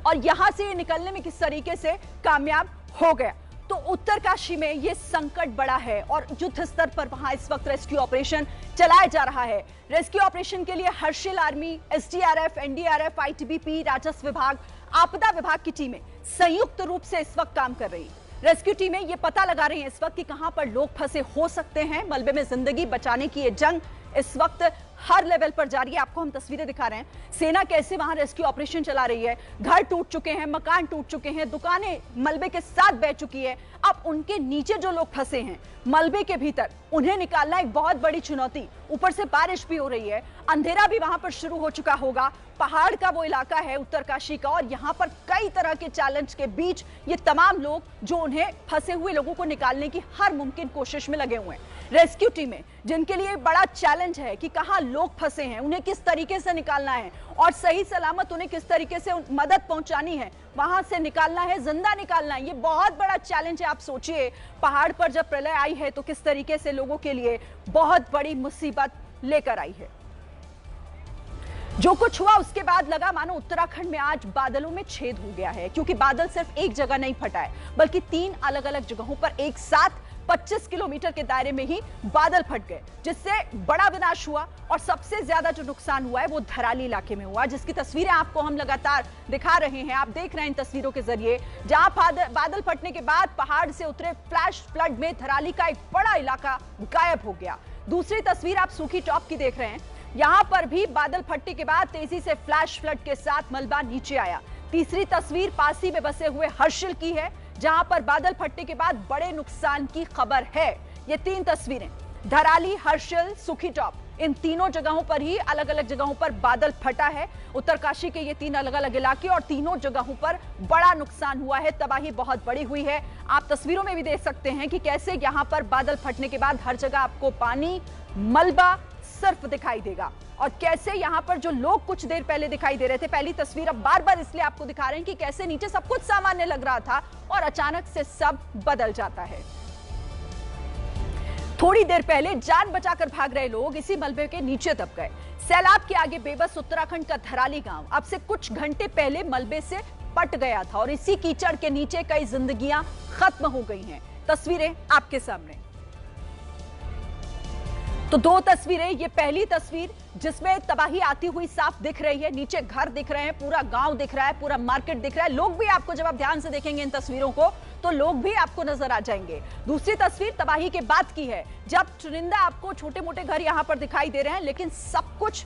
और यहां से ये निकलने में किस तरीके से कामयाब हो गया। तो उत्तरकाशी में ये संकट बड़ा है और युद्ध स्तर पर वहां इस वक्त रेस्क्यू ऑपरेशन चलाया जा रहा है। रेस्क्यू ऑपरेशन के लिए Harsil army, SDRF, NDRF, ITBP, राजस्व विभाग, आपदा विभाग की टीमें संयुक्त रूप से इस वक्त काम कर रही है। रेस्क्यू टीमें ये पता लगा रही हैं इस वक्त कि कहां पर लोग फंसे हो सकते हैं। मलबे में जिंदगी बचाने की ये जंग इस वक्त हर लेवल पर जारी है। आपको हम तस्वीरें दिखा रहे हैं, सेना कैसे वहां रेस्क्यू ऑपरेशन चला रही है। घर टूट चुके हैं, मकान टूट चुके हैं, दुकानें मलबे के साथ बह चुकी है। अब उनके नीचे जो लोग फंसे हैं मलबे के भीतर, उन्हें निकालना एक बहुत बड़ी चुनौती। ऊपर से बारिश भी हो रही है, अंधेरा भी वहां पर शुरू हो चुका होगा। पहाड़ का वो इलाका है उत्तरकाशी का, और यहाँ पर कई तरह के चैलेंज के बीच ये तमाम लोग जो उन्हें फंसे हुए लोगों को निकालने की हर मुमकिन कोशिश में लगे हुए हैं। रेस्क्यू टीमें जिनके लिए बड़ा चैलेंज है कि कहां लोग फंसे हैं, उन्हें किस तरीके से निकालना है और सही सलामत उन्हें किस तरीके से मदद पहुंचानी है, वहां से निकालना है, जिंदा निकालना है। ये बहुत बड़ा चैलेंज है। आप सोचिए पहाड़ पर जब प्रलय आई है तो किस तरीके से लोगों के लिए बहुत बड़ी मुसीबत लेकर आई है। जो कुछ हुआ उसके बाद लगा मानो उत्तराखंड में आज बादलों में छेद हो गया है, क्योंकि बादल सिर्फ एक जगह नहीं फटा है बल्कि 3 अलग अलग जगहों पर एक साथ 25 किलोमीटर के दायरे में ही बादल फट गए, जिससे बड़ा विनाश हुआ। और सबसे ज्यादा जो नुकसान हुआ है वो धराली इलाके में हुआ, जिसकी तस्वीरें आपको हम लगातार दिखा रहे हैं। आप देख रहे हैं इन तस्वीरों के जरिए, जहां बादल फटने के बाद पहाड़ से उतरे फ्लैश फ्लड में धराली का एक बड़ा इलाका गायब हो गया। दूसरी तस्वीर आप सूखी टॉप की देख रहे हैं, यहां पर भी बादल फटने के बाद तेजी से फ्लैश फ्लड के साथ मलबा नीचे आया। तीसरी तस्वीर पासी में बसे हुए हर्षिल की है, जहां पर बादल फटने के बाद बड़े नुकसान की खबर है। ये 3 तस्वीरें, धराली, हर्षिल, सूखी टॉप, इन तीनों जगहों पर ही अलग अलग जगहों पर बादल फटा है। उत्तरकाशी के ये 3 अलग अलग इलाके और तीनों जगहों पर बड़ा नुकसान हुआ है, तबाही बहुत बड़ी हुई है। आप तस्वीरों में भी देख सकते हैं कि कैसे यहां पर बादल फटने के बाद हर जगह आपको पानी, मलबा सिर्फ दिखाई देगा, और कैसे यहां पर जो लोग कुछ देर पहले दिखाई दे रहे थे, पहली तस्वीर अब बार बार इसलिए आपको दिखा रहे हैं कि कैसे नीचे सब कुछ सामान्य लग रहा था और अचानक से सब बदल जाता है। थोड़ी देर पहले जान बचाकर भाग रहे लोग इसी मलबे के नीचे दब गए। सैलाब के आगे बेबस उत्तराखंड का धराली गांव अब से कुछ घंटे पहले मलबे से पट गया था और इसी कीचड़ के नीचे कई जिंदगियां खत्म हो गई हैं। तस्वीरें आपके सामने। तो 2 तस्वीरें, ये पहली तस्वीर जिसमें तबाही आती हुई साफ दिख रही है, नीचे घर दिख रहे हैं, पूरा गांव दिख रहा है, पूरा मार्केट दिख रहा है, लोग भी आपको, जब आप ध्यान से देखेंगे इन तस्वीरों को तो लोग भी आपको नजर आ जाएंगे। दूसरी तस्वीर तबाही के बाद की है, जब चुनिंदा आपको छोटे मोटे घर यहां पर दिखाई दे रहे हैं, लेकिन सब कुछ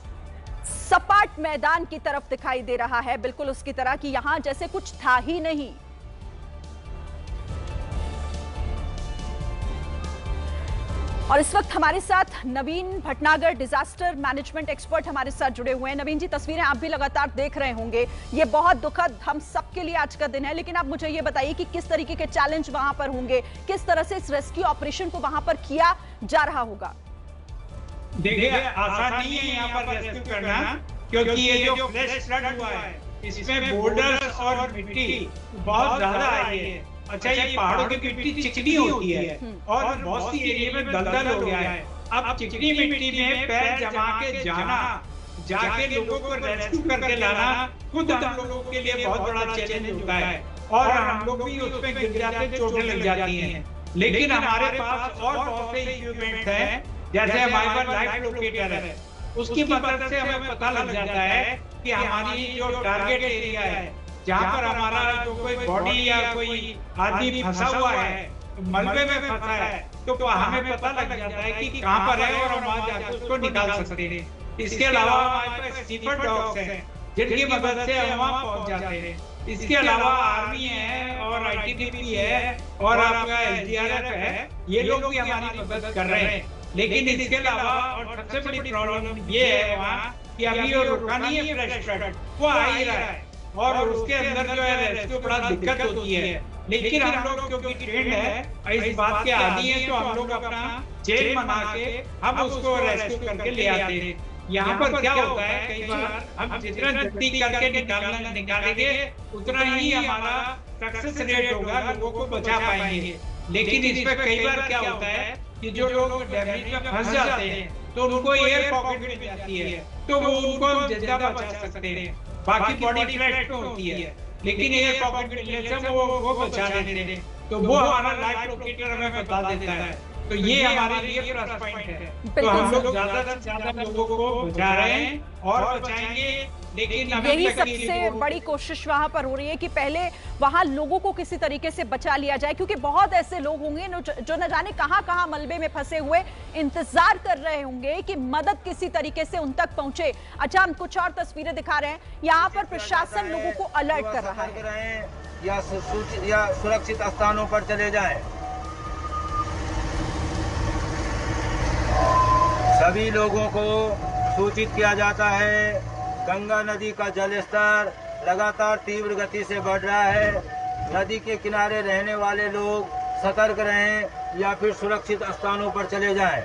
सपाट मैदान की तरफ दिखाई दे रहा है, बिल्कुल उसकी तरह कि यहां जैसे कुछ था ही नहीं। और इस वक्त हमारे साथ नवीन भटनागर, डिजास्टर मैनेजमेंट एक्सपर्ट, हमारे साथ जुड़े हुए हैं। नवीन जी, तस्वीरें आप भी लगातार देख रहे होंगे, ये बहुत दुखद हम सबके लिए आज का दिन है, लेकिन आप मुझे ये बताइए कि किस तरीके के चैलेंज वहां पर होंगे, किस तरह से इस रेस्क्यू ऑपरेशन को वहां पर किया जा रहा होगा? देखिए, आसान नहीं है यहाँ पर रेस्क्यू करना, क्योंकि ये जो फ्लैश फ्लड हुआ है इसमें बोल्डर्स और मिट्टी बहुत ज्यादा आई है। अच्छा, ये पहाड़ों की मिट्टी चिकनी होती है और बहुत सी एरिया में दलदल हो गया है। अब चिकनी मिट्टी में पैर जमा के जाना, जाके लोगों को रेस्क्यू करके लाना खुद हम लोगों के लिए बहुत बड़ा चैलेंज होता है और हम लोग भी उसमें गिर जाते, चोटें लग जाती हैं। लेकिन हमारे पास और बहुत से इक्विपमेंट हैं, जैसे हमारे पास लाइफ लोकेटर है, उसकी मदद से हमें पता लग जाता है कि हमारी जो टारगेट एरिया है, जहाँ पर हमारा जो कोई बॉडी या कोई आदमी फंसा हुआ है, मलबे में फंसा है, तो हमें पता लग जाता है कि कहाँ पर है और हम वहाँ जाकर उसको निकाल सकते हैं। इसके अलावा हमारे पास स्नीपर डॉग्स हैं, जिनकी मदद से हम वहाँ पहुँच जाते हैं। इसके अलावा आर्मी है और ITBP है और आपका SDRF है, ये लोग भी हमारी मदद कर रहे हैं। लेकिन इसके अलावा और सबसे बड़ी प्रॉब्लम ये है वहाँ कि अभी वो रुका नहीं है फ्लैश फ्लड, वो आ ही रहा है और उसके अंदर जो है रेस्क्यू बड़ा दिक्कत होती है। लेकिन हम लोग क्योंकि ट्रेंड है, इस बात के आदी हैं, तो हम लोग अपना चेन बना के हम उसको रेस्क्यू करके ले आते हैं। यहाँ पर क्या होता है, कई बार हम जितना जल्दी करके निकालेंगे उतना ही हमारा सक्सेस रेट होगा, लोगों को बचा पाएंगे। लेकिन इसमें कई बार क्या होता है कि जो लोग डैमेज में फंस जाते हैं तो उनको एयर पॉकेट मिल जाती है, तो वो उनको जिंदा बचा सकते हैं, बाकी बॉडी फ्लैट में होती है। लेकिन एयर पॉकेट मिलने से वो बचा लेते हैं, तो वो हमारा लाइफ लोकेटर हमें बता देता है। तो ये हमारे लिए प्लस पॉइंट है। तो हम लोग ज्यादा से ज्यादा लोगों को बचा रहे हैं और बचाएंगे। लेकिन यही सबसे बड़ी कोशिश वहां पर हो रही है कि पहले वहां लोगों को किसी तरीके से बचा लिया जाए, क्योंकि बहुत ऐसे लोग होंगे जो न जाने कहां मलबे में फंसे हुए इंतजार कर रहे होंगे कि मदद किसी तरीके से उन तक पहुंचे। अच्छा, हम कुछ और तस्वीरें दिखा रहे हैं, यहाँ पर प्रशासन लोगों को अलर्ट कर रहा है, या सुरक्षित स्थानों पर चले जाएं। सभी लोगों को सूचित किया जाता है, गंगा नदी का जलस्तर लगातार तीव्र गति से बढ़ रहा है। नदी के किनारे रहने वाले लोग सतर्क रहें या फिर सुरक्षित स्थानों पर चले जाएं।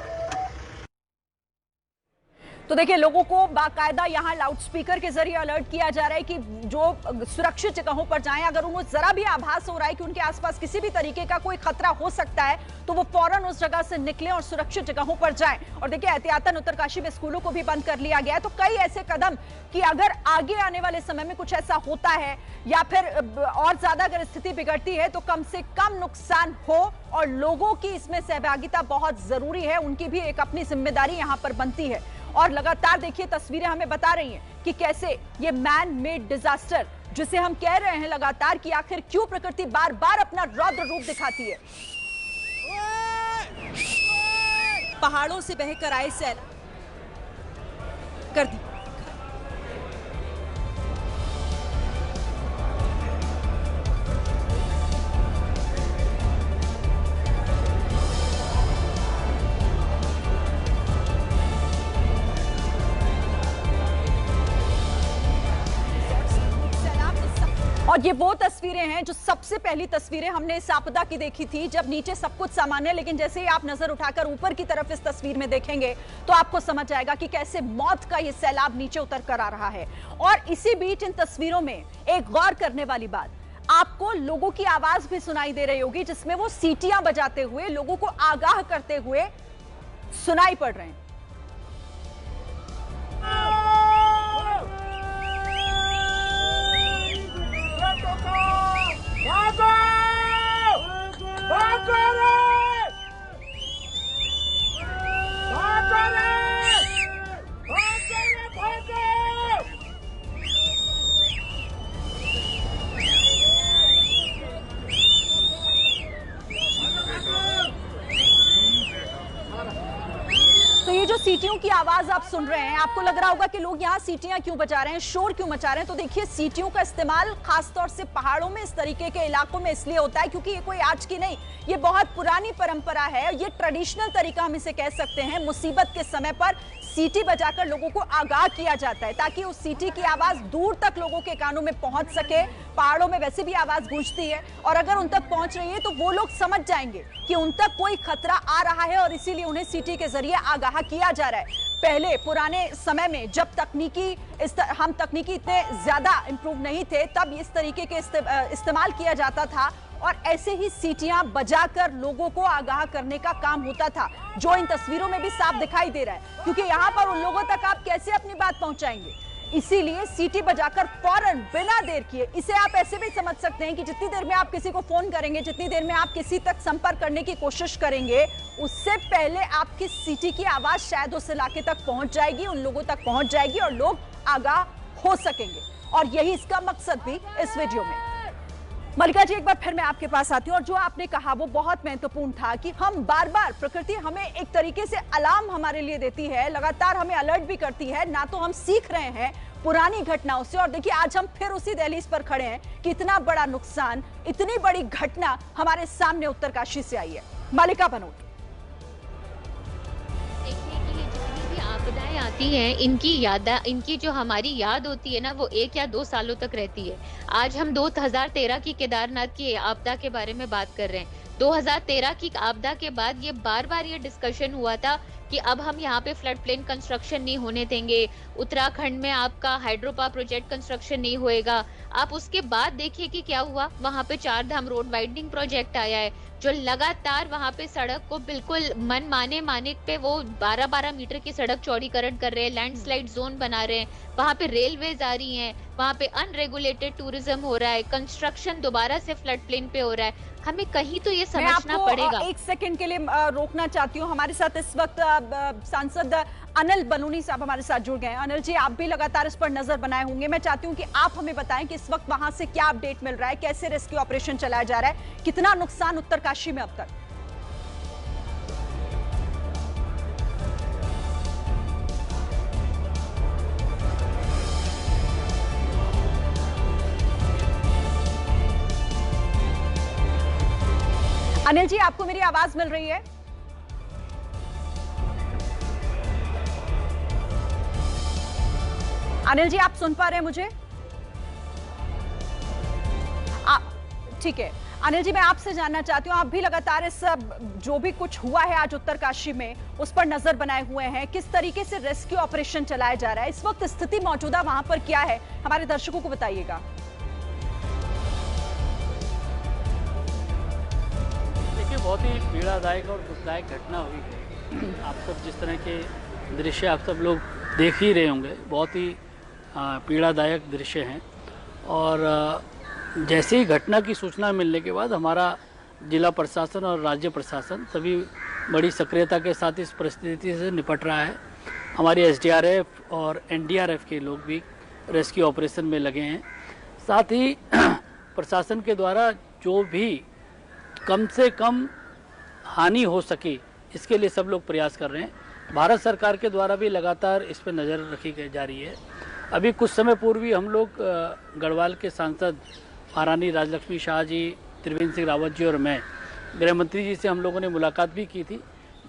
तो देखिए, लोगों को बाकायदा यहाँ लाउडस्पीकर के जरिए अलर्ट किया जा रहा है कि जो सुरक्षित जगहों पर जाएं। अगर उनको जरा भी आभास हो रहा है कि उनके आसपास किसी भी तरीके का कोई खतरा हो सकता है तो वो फौरन उस जगह से निकलें और सुरक्षित जगहों पर जाएं। और देखिए, एहतियातन उत्तरकाशी में स्कूलों को भी बंद कर लिया गया है। तो कई ऐसे कदम कि अगर आगे आने वाले समय में कुछ ऐसा होता है या फिर और ज्यादा अगर स्थिति बिगड़ती है तो कम से कम नुकसान हो, और लोगों की इसमें सहभागिता बहुत जरूरी है। उनकी भी एक अपनी जिम्मेदारी यहां पर बनती है। और लगातार देखिए, तस्वीरें हमें बता रही हैं कि कैसे ये मैन मेड डिजास्टर, जिसे हम कह रहे हैं लगातार कि आखिर क्यों प्रकृति बार बार अपना रौद्र रूप दिखाती है। पहाड़ों से बहकर आए सैलाब कर दी। और ये वो तस्वीरें हैं जो सबसे पहली तस्वीरें हमने इस आपदा की देखी थी, जब नीचे सब कुछ सामान्य, लेकिन जैसे ही आप नजर उठाकर ऊपर की तरफ इस तस्वीर में देखेंगे तो आपको समझ आएगा कि कैसे मौत का ये सैलाब नीचे उतर कर आ रहा है। और इसी बीच इन तस्वीरों में एक गौर करने वाली बात, आपको लोगों की आवाज भी सुनाई दे रही होगी, जिसमें वो सीटियां बजाते हुए लोगों को आगाह करते हुए सुनाई पड़ रहे हैं। तो ये जो सीटियों की आवाज आप सुन रहे हैं, आपको लग रहा होगा कि लोग यहाँ सीटियां क्यों बजा रहे हैं, शोर क्यों मचा रहे हैं। तो देखिए, सीटियों का इस्तेमाल खासतौर से पहाड़ों में इस तरीके के इलाकों में इसलिए होता है क्योंकि ये कोई आज की नहीं, ये बहुत पुरानी परंपरा है। ये ट्रेडिशनल तरीका हम इसे कह सकते हैं। मुसीबत के समय पर सीटी बजाकर लोगों को आगाह किया जाता है ताकि उस सीटी की आवाज दूर तक लोगों के कानों में पहुंच सके। पहाड़ों में वैसे भी आवाज गूंजती है और अगर उन तक पहुंच रही है तो वो लोग समझ जाएंगे कि उन तक कोई खतरा आ रहा है और इसीलिए उन्हें सीटी के जरिए आगाह किया जा रहा है। पहले पुराने समय में जब हम तकनीकी इतने ज्यादा इंप्रूव नहीं थे, तब इस तरीके के इस्तेमाल किया जाता था और ऐसे ही सीटियां बजाकर लोगों को आगाह करने का काम होता था, जो इन तस्वीरों में भी साफ दिखाई दे रहा है। क्योंकि यहाँ पर उन लोगों तक आप कैसे अपनी बात पहुंचाएंगे, इसीलिए सीटी बजाकर फौरन बिना देर किए, इसे आप ऐसे भी समझ सकते हैं कि जितनी देर में आप किसी को फोन करेंगे, जितनी देर में आप किसी तक संपर्क करने की कोशिश करेंगे, उससे पहले आपकी सीटी की आवाज शायद उस इलाके तक पहुंच जाएगी, उन लोगों तक पहुंच जाएगी और लोग आगाह हो सकेंगे। और यही इसका मकसद भी इस वीडियो में। मल्लिका जी, एक बार फिर मैं आपके पास आती हूँ और जो आपने कहा वो बहुत महत्वपूर्ण था कि हम बार बार, प्रकृति हमें एक तरीके से अलार्म हमारे लिए देती है, लगातार हमें अलर्ट भी करती है। ना तो हम सीख रहे हैं पुरानी घटनाओं से, और देखिए आज हम फिर उसी दहलीज पर खड़े हैं कि इतना बड़ा नुकसान, इतनी बड़ी घटना हमारे सामने उत्तरकाशी से आई है। मल्लिका बनोट, आपदाएं आती हैं, इनकी जो हमारी याद होती है ना, वो 1 या 2 सालों तक रहती है। आज हम 2013 की केदारनाथ की आपदा के बारे में बात कर रहे हैं। 2013 की आपदा के बाद ये बार बार ये डिस्कशन हुआ था कि अब हम यहाँ पे फ्लड प्लेन कंस्ट्रक्शन नहीं होने देंगे, उत्तराखंड में आपका हाइड्रो पावर प्रोजेक्ट कंस्ट्रक्शन नहीं होएगा। आप उसके बाद देखिए कि क्या हुआ, वहाँ पे 4 धाम रोड वाइडनिंग प्रोजेक्ट आया है, जो लगातार वहाँ पे सड़क को बिल्कुल माने पे वो 12-12 मीटर की सड़क चौड़ीकरण कर रहे हैं, लैंडस्लाइड जोन बना रहे हैं, वहाँ पे रेलवेज आ रही हैं, वहाँ पे अनरेगुलेटेड टूरिज्म हो रहा है, कंस्ट्रक्शन दोबारा से फ्लड प्लेन पे हो रहा है। हमें कहीं तो ये समझना पड़ेगा। एक सेकंड के लिए रोकना चाहती हूँ। हमारे साथ इस वक्त सांसद अनिल बलूनी साहब हमारे साथ जुड़ गए हैं। अनिल जी, आप भी लगातार इस पर नजर बनाए होंगे। मैं चाहती हूँ कि आप हमें बताएं कि इस वक्त वहां से क्या अपडेट मिल रहा है, कैसे रेस्क्यू ऑपरेशन चलाया जा रहा है, कितना नुकसान उत्तरकाशी में अब तक। अनिल जी, आपको मेरी आवाज मिल रही है? अनिल जी, आप सुन पा रहे हैं मुझे? ठीक है। अनिल जी, मैं आपसे जानना चाहती हूँ, आप भी लगातार इस जो भी कुछ हुआ है आज उत्तरकाशी में उस पर नजर बनाए हुए हैं, किस तरीके से रेस्क्यू ऑपरेशन चलाया जा रहा है, इस वक्त स्थिति मौजूदा वहां पर क्या है, हमारे दर्शकों को बताइएगा। देखिए, बहुत ही पीड़ादायक और दुखदायक घटना हुई है। आप सब जिस तरह के दृश्य आप सब लोग देख ही रहे होंगे, बहुत ही पीड़ादायक दृश्य हैं। और जैसे ही घटना की सूचना मिलने के बाद हमारा जिला प्रशासन और राज्य प्रशासन सभी बड़ी सक्रियता के साथ इस परिस्थिति से निपट रहा है। हमारी एसडीआरएफ और एनडीआरएफ के लोग भी रेस्क्यू ऑपरेशन में लगे हैं। साथ ही प्रशासन के द्वारा जो भी कम से कम हानि हो सके इसके लिए सब लोग प्रयास कर रहे हैं। भारत सरकार के द्वारा भी लगातार इस पर नज़र रखी जा रही है। अभी कुछ समय पूर्व ही हम लोग गढ़वाल के सांसद महारानी राजलक्ष्मी शाह जी, त्रिवेंद्र सिंह रावत जी और मैं गृह मंत्री जी से हम लोगों ने मुलाकात भी की थी।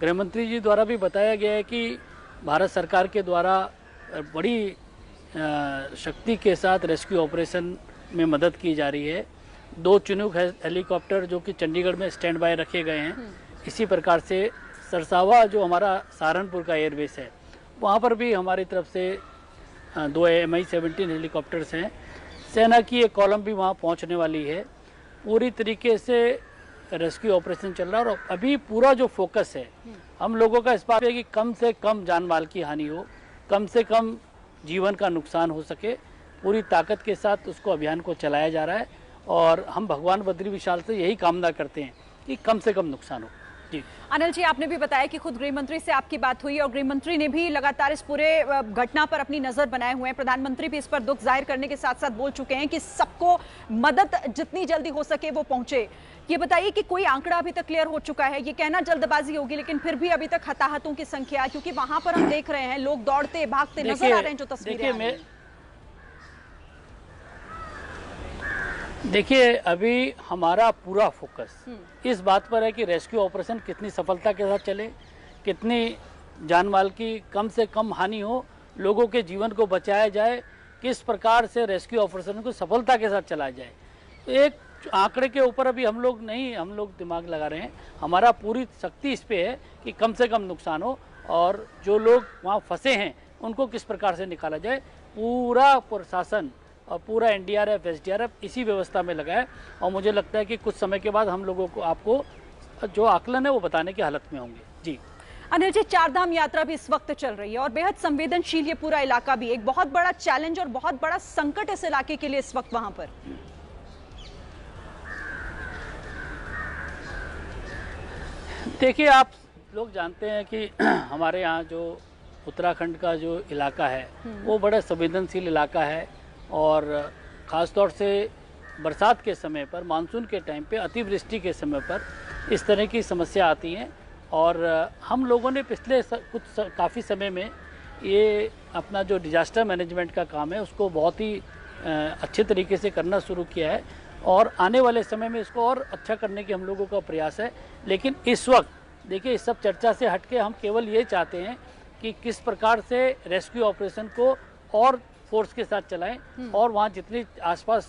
गृह मंत्री जी द्वारा भी बताया गया है कि भारत सरकार के द्वारा बड़ी शक्ति के साथ रेस्क्यू ऑपरेशन में मदद की जा रही है। 2 चिनूक हेलीकॉप्टर जो कि चंडीगढ़ में स्टैंड बाय रखे गए हैं। इसी प्रकार से सरसावा जो हमारा सहारनपुर का एयरबेस है, वहाँ पर भी हमारी तरफ से 2 Mi-17 हेलीकॉप्टर्स हैं। सेना की एक कॉलम भी वहाँ पहुँचने वाली है। पूरी तरीके से रेस्क्यू ऑपरेशन चल रहा है और अभी पूरा जो फोकस है हम लोगों का इस बात है कि कम से कम जान माल की हानि हो, कम से कम जीवन का नुकसान हो सके। पूरी ताकत के साथ उसको अभियान को चलाया जा रहा है और हम भगवान बद्री विशाल से यही कामना करते हैं कि कम से कम नुकसान हो। जी अनिल जी, आपने भी बताया कि खुद गृह मंत्री से आपकी बात हुई और गृह मंत्री ने भी लगातार इस पूरे घटना पर अपनी नजर बनाए हुए हैं। प्रधानमंत्री भी इस पर दुख जाहिर करने के साथ साथ बोल चुके हैं कि सबको मदद जितनी जल्दी हो सके वो पहुंचे। ये बताइए कि कोई आंकड़ा अभी तक क्लियर हो चुका है? ये कहना जल्दबाजी होगी, लेकिन फिर भी अभी तक हताहतों की संख्या, क्योंकि वहां पर हम देख रहे हैं लोग दौड़ते भागते नजर आ रहे हैं जो तस्वीरें। देखिए, अभी हमारा पूरा फोकस इस बात पर है कि रेस्क्यू ऑपरेशन कितनी सफलता के साथ चले, कितनी जान माल की कम से कम हानि हो, लोगों के जीवन को बचाया जाए, किस प्रकार से रेस्क्यू ऑपरेशन को सफलता के साथ चलाया जाए। तो एक आंकड़े के ऊपर अभी हम लोग दिमाग लगा रहे हैं। हमारा पूरी शक्ति इस पे है कि कम से कम नुकसान हो और जो लोग वहाँ फंसे हैं उनको किस प्रकार से निकाला जाए। पूरा प्रशासन और पूरा एनडीआरएफ, एसडीआरएफ इसी व्यवस्था में लगा है और मुझे लगता है कि कुछ समय के बाद हम लोगों को आपको जो आकलन है वो बताने की हालत में होंगे। जी अनिल जी, 4 धाम यात्रा भी इस वक्त चल रही है और बेहद संवेदनशील ये पूरा इलाका भी एक बहुत बड़ा चैलेंज और बहुत बड़ा संकट इस इलाके के लिए इस वक्त वहां पर। देखिए, आप लोग जानते हैं कि हमारे यहाँ जो उत्तराखंड का जो इलाका है वो बड़ा संवेदनशील इलाका है और ख़ास तौर से बरसात के समय पर, मानसून के टाइम पे, अतिवृष्टि के समय पर इस तरह की समस्या आती हैं। और हम लोगों ने पिछले काफ़ी समय में ये अपना जो डिजास्टर मैनेजमेंट का काम है उसको बहुत ही अच्छे तरीके से करना शुरू किया है और आने वाले समय में इसको और अच्छा करने की हम लोगों का प्रयास है। लेकिन इस वक्त देखिए, इस सब चर्चा से हटके हम केवल ये चाहते हैं कि किस प्रकार से रेस्क्यू ऑपरेशन को और फोर्स के साथ चलाएं और वहाँ जितनी आसपास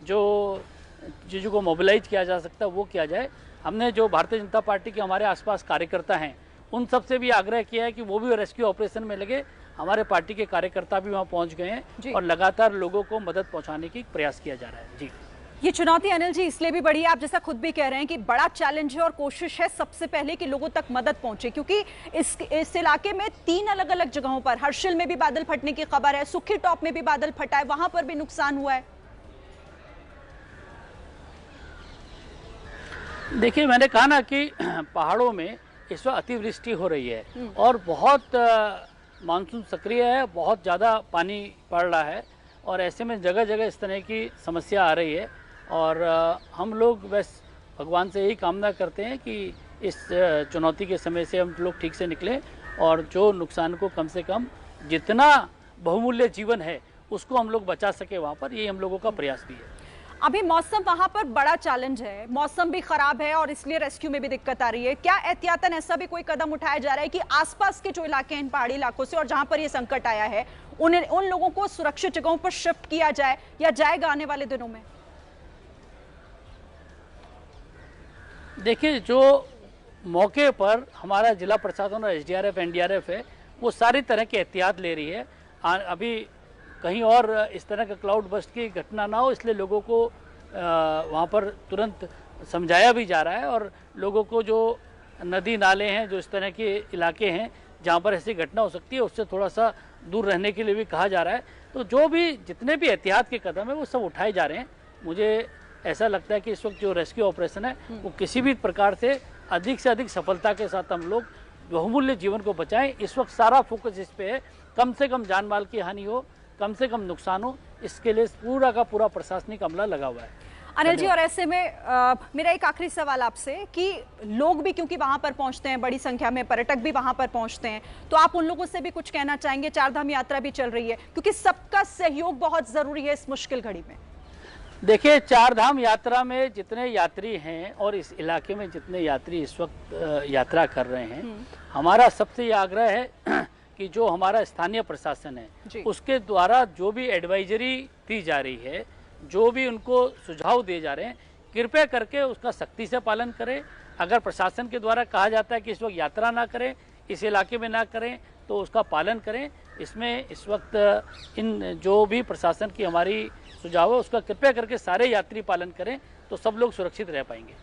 जो चीज़ों को मोबिलाइज किया जा सकता है वो किया जाए। हमने जो भारतीय जनता पार्टी के हमारे आसपास कार्यकर्ता हैं उन सब से भी आग्रह किया है कि वो भी रेस्क्यू ऑपरेशन में लगे। हमारे पार्टी के कार्यकर्ता भी वहाँ पहुँच गए हैं और लगातार लोगों को मदद पहुँचाने की प्रयास किया जा रहा है। जी, ये चुनौती अनिल जी इसलिए भी बढ़ी है, आप जैसा खुद भी कह रहे हैं कि बड़ा चैलेंज है और कोशिश है सबसे पहले कि लोगों तक मदद पहुंचे, क्योंकि इस इलाके में 3 अलग अलग जगहों पर, हर्षिल में भी बादल फटने की खबर है, सुखी टॉप में भी बादल फटा है, वहां पर भी नुकसान हुआ है। देखिए, मैंने कहा ना कि पहाड़ों में इस वक्त अतिवृष्टि हो रही है और बहुत मानसून सक्रिय है, बहुत ज़्यादा पानी पड़ रहा है और ऐसे में जगह जगह इस तरह की समस्या आ रही है। और हम लोग बस भगवान से यही कामना करते हैं कि इस चुनौती के समय से हम लोग ठीक से निकलें और जो नुकसान को कम से कम, जितना बहुमूल्य जीवन है उसको हम लोग बचा सके वहाँ पर, यही हम लोगों का प्रयास भी है। अभी मौसम वहां पर बड़ा चैलेंज है, मौसम भी खराब है और इसलिए रेस्क्यू में भी दिक्कत आ रही है। क्या एहतियातन ऐसा भी कोई कदम उठाया जा रहा है कि आसपास के जो इलाके हैं इन पहाड़ी इलाकों से और जहां पर ये संकट आया है उन लोगों को सुरक्षित जगहों पर शिफ्ट किया जाए या जाएगा आने वाले दिनों में? देखिए, जो मौके पर हमारा जिला प्रशासन और एसडीआरएफ एनडीआरएफ है वो सारी तरह की एहतियात ले रही है। अभी कहीं और इस तरह का क्लाउड बस्ट की घटना ना हो, इसलिए लोगों को वहाँ पर तुरंत समझाया भी जा रहा है और लोगों को जो नदी नाले हैं, जो इस तरह के इलाके हैं जहाँ पर ऐसी घटना हो सकती है, उससे थोड़ा सा दूर रहने के लिए भी कहा जा रहा है। तो जो भी जितने भी एहतियात के कदम है वो सब उठाए जा रहे हैं। मुझे ऐसा लगता है कि इस वक्त जो रेस्क्यू ऑपरेशन है वो किसी भी प्रकार से अधिक सफलता के साथ हम लोग बहुमूल्य जीवन को बचाएं। इस वक्त सारा फोकस इस पे है, कम से कम जान माल की हानि हो, कम से कम नुकसान हो, इसके लिए पूरा का पूरा प्रशासनिक अमला लगा हुआ है। अनिल जी, और ऐसे में मेरा एक आखिरी सवाल आपसे कि लोग भी क्योंकि वहां पर पहुंचते हैं, बड़ी संख्या में पर्यटक भी वहां पर पहुंचते हैं, तो आप उन लोगों से भी कुछ कहना चाहेंगे? चारधाम यात्रा भी चल रही है, क्योंकि सबका सहयोग बहुत जरूरी है इस मुश्किल घड़ी में। देखिए, चारधाम यात्रा में जितने यात्री हैं और इस इलाके में जितने यात्री इस वक्त यात्रा कर रहे हैं, हमारा सबसे यह आग्रह है कि जो हमारा स्थानीय प्रशासन है उसके द्वारा जो भी एडवाइजरी दी जा रही है, जो भी उनको सुझाव दिए जा रहे हैं, कृपया करके उसका सख्ती से पालन करें। अगर प्रशासन के द्वारा कहा जाता है कि इस वक्त यात्रा ना करें, इस इलाके में ना करें, तो उसका पालन करें। इसमें इस वक्त इन जो भी प्रशासन की हमारी सुझाव है उसका कृपया करके सारे यात्री पालन करें, तो सब लोग सुरक्षित रह पाएंगे।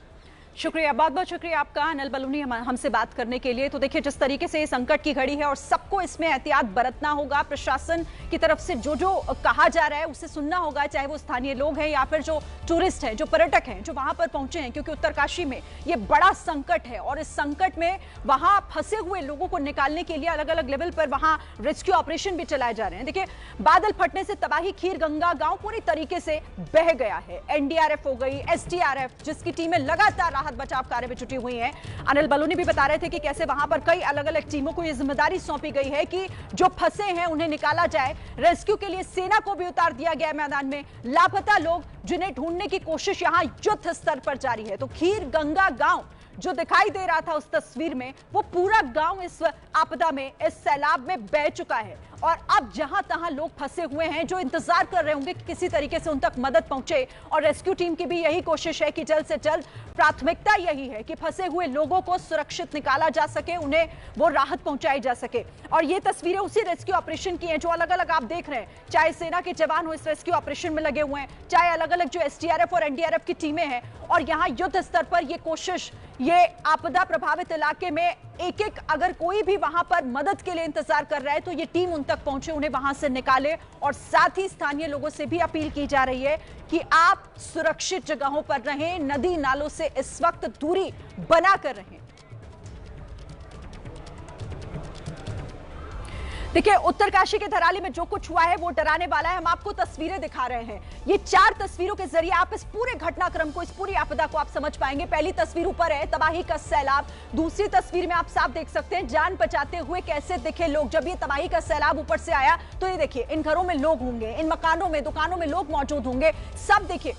शुक्रिया, बहुत बहुत शुक्रिया आपका अनिल बलूनी हमसे बात करने के लिए। तो देखिए, जिस तरीके से ये संकट की घड़ी है और सबको इसमें एहतियात बरतना होगा, प्रशासन की तरफ से जो जो कहा जा रहा है उसे सुनना होगा, चाहे वो स्थानीय लोग हैं या फिर जो टूरिस्ट हैं, जो पर्यटक हैं, जो वहां पर पहुंचे हैं, क्योंकि उत्तरकाशी में ये बड़ा संकट है और इस संकट में वहां फंसे हुए लोगों को निकालने के लिए अलग अलग लेवल पर वहां रेस्क्यू ऑपरेशन भी चलाए जा रहे हैं। देखिए, बादल फटने से तबाही खीर गंगा गांव पूरी तरीके से बह गया है। एनडीआरएफ हो गई, एसडीआरएफ, जिसकी टीमें लगातार राहत बचाव कार्य में जुटी हुई हैं। अनिल बलूनी भी बता रहे थे कि कैसे वहां पर कई अलग अलग टीमों को यह जिम्मेदारी सौंपी गई है कि जो फंसे हैं उन्हें निकाला जाए। रेस्क्यू के लिए सेना को भी उतार दिया गया है मैदान में। लापता लोग जिन्हें ढूंढने की कोशिश यहां युद्ध स्तर पर जारी है। तो खीर गंगा गांव जो दिखाई दे रहा था उस तस्वीर में, वो पूरा गांव इस आपदा में, इस सैलाब में बह चुका है और अब जहां तहां लोग फंसे हुए हैं जो इंतजार कर रहे होंगे कि किसी तरीके से उन तक मदद पहुंचे। और रेस्क्यू टीम की भी यही कोशिश है कि जल्द से जल्द, प्राथमिकता यही है कि फंसे हुए लोगों को सुरक्षित निकाला जा सके, उन्हें वो राहत पहुंचाई जा सके। और ये तस्वीरें उसी रेस्क्यू ऑपरेशन की हैं जो अलग अलग आप देख रहे हैं, चाहे सेना के जवान हो इस रेस्क्यू ऑपरेशन में लगे हुए हैं, चाहे अलग अलग जो एसडीआरएफ और एनडीआरएफ की टीमें हैं। और यहाँ युद्ध स्तर पर ये कोशिश, ये आपदा प्रभावित इलाके में एक एक अगर कोई भी वहां पर मदद के लिए इंतजार कर रहा है तो ये टीम उन तक पहुंचे, उन्हें वहां से निकाले। और साथ ही स्थानीय लोगों से भी अपील की जा रही है कि आप सुरक्षित जगहों पर रहें, नदी नालों से इस वक्त दूरी बनाकर रहें। देखिए, उत्तरकाशी के धराली में जो कुछ हुआ है वो डराने वाला है। हम आपको तस्वीरें दिखा रहे हैं। ये 4 तस्वीरों के जरिए आप इस पूरे घटनाक्रम को, इस पूरी आपदा को आप समझ पाएंगे। पहली तस्वीर ऊपर है, तबाही का सैलाब। दूसरी तस्वीर में आप साफ देख सकते हैं जान बचाते हुए कैसे दिखे लोग। जब ये तबाही का सैलाब ऊपर से आया तो ये देखिए, इन घरों में लोग होंगे, इन मकानों में, दुकानों में लोग मौजूद होंगे, सब देखिए।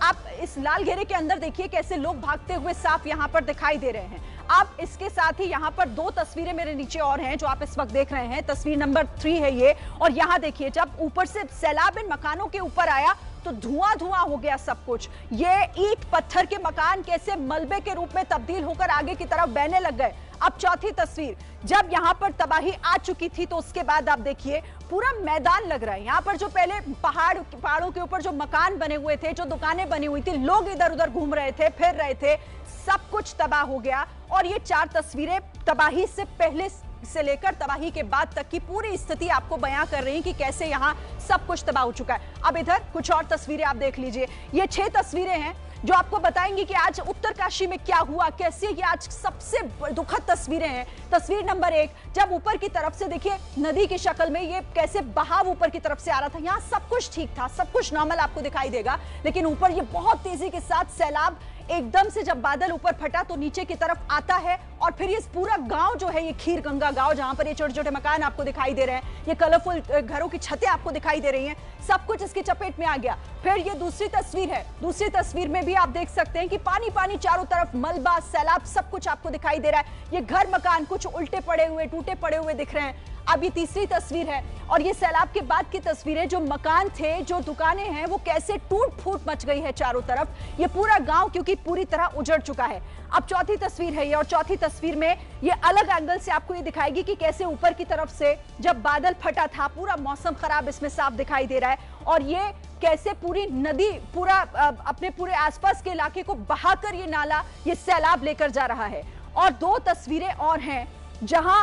आप इस लाल घेरे के अंदर देखिए कैसे लोग भागते हुए साफ यहां पर दिखाई दे रहे हैं। आप इसके साथ ही यहां पर 2 तस्वीरें मेरे नीचे और हैं जो आप इस वक्त देख रहे हैं। तस्वीर नंबर 3 है ये, और यहां देखिए जब ऊपर से सैलाब इन मकानों के ऊपर आया तो धुआं धुआं हो गया सब कुछ। ये ईंट पत्थर के मकान कैसे मलबे के रूप में तब्दील होकर आगे की तरफ बहने लग गए। अब चौथी तस्वीर, जब यहां पर तबाही आ चुकी थी तो उसके बाद आप देखिए पूरा मैदान लग रहा है। यहां पर जो पहले पहाड़ों के ऊपर जो मकान बने हुए थे, जो दुकानें बनी हुई थी, लोग इधर उधर घूम रहे थे, फिर रहे थे, सब कुछ तबाह हो गया। और ये 4 तस्वीरें तबाही से पहले से लेकर तबाही के बाद तक की पूरी स्थिति आपको बयां कर रही है कि कैसे यहां सब कुछ तबाह हो चुका है। अब इधर कुछ और तस्वीरें आप देख लीजिए। ये 6 तस्वीरें हैं जो आपको बताएंगी कि आज उत्तरकाशी में क्या हुआ, कैसे ये आज सबसे दुखद तस्वीरें हैं। तस्वीर नंबर 1, जब ऊपर की तरफ से देखिए नदी की शक्ल में ये कैसे बहाव ऊपर की तरफ से आ रहा था। यहाँ सब कुछ ठीक था, सब कुछ नॉर्मल आपको दिखाई देगा, लेकिन ऊपर ये बहुत तेजी के साथ सैलाब एकदम से जब बादल ऊपर फटा तो नीचे की तरफ आता है और फिर ये पूरा गांव जो है, ये खीर गंगा गांव, जहां पर ये छोटे छोटे मकान आपको दिखाई दे रहे हैं, ये कलरफुल घरों की छतें आपको दिखाई दे रही हैं, सब कुछ इसकी चपेट में आ गया। फिर ये दूसरी तस्वीर है, दूसरी तस्वीर में भी आप देख सकते हैं कि पानी पानी चारों तरफ, मलबा, सैलाब, सब कुछ आपको दिखाई दे रहा है। ये घर मकान कुछ उल्टे पड़े हुए, टूटे पड़े हुए दिख रहे हैं। अब ये तीसरी तस्वीर है और ये सैलाब के बाद की तस्वीर है। जो मकान थे, जो दुकानें हैं, वो कैसे टूट फूट मच गई है चारों तरफ। ये पूरा गांव क्योंकि पूरी तरह उजड़ चुका है। अब चौथी तस्वीर है ये, और चौथी तस्वीर में ये अलग एंगल से आपको ये दिखाएगी कि कैसे ऊपर की तरफ से जब बादल फटा था, पूरा मौसम खराब इसमें साफ दिखाई दे रहा है, और ये कैसे पूरी नदी पूरा अपने पूरे आसपास के इलाके को बहाकर ये नाला, ये सैलाब लेकर जा रहा है। और दो तस्वीरें और हैं जहां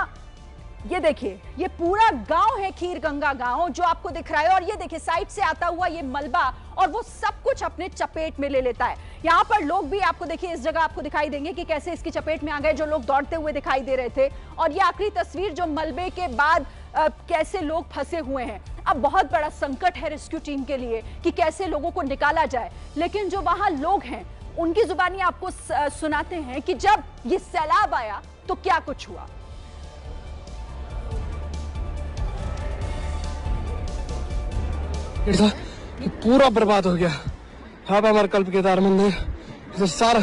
ये देखिए, ये पूरा गांव है खीर गंगा गांव जो आपको दिख रहा है, और ये देखिए साइड से आता हुआ ये मलबा, और वो सब कुछ अपने चपेट में ले लेता है। यहाँ पर लोग भी आपको देखिए इस जगह आपको दिखाई देंगे कि कैसे इसकी चपेट में आ गए, जो लोग दौड़ते हुए दिखाई दे रहे थे। और ये आखिरी तस्वीर जो मलबे के बाद कैसे लोग फंसे हुए हैं। अब बहुत बड़ा संकट है रेस्क्यू टीम के लिए कि कैसे लोगों को निकाला जाए, लेकिन जो वहां लोग हैं उनकी जुबानी आपको सुनाते हैं कि जब ये सैलाब आया तो क्या कुछ हुआ। था कि पूरा बर्बाद हो गया। यहाँ पे हमारा कल्प केदार मंदिर, इधर सारा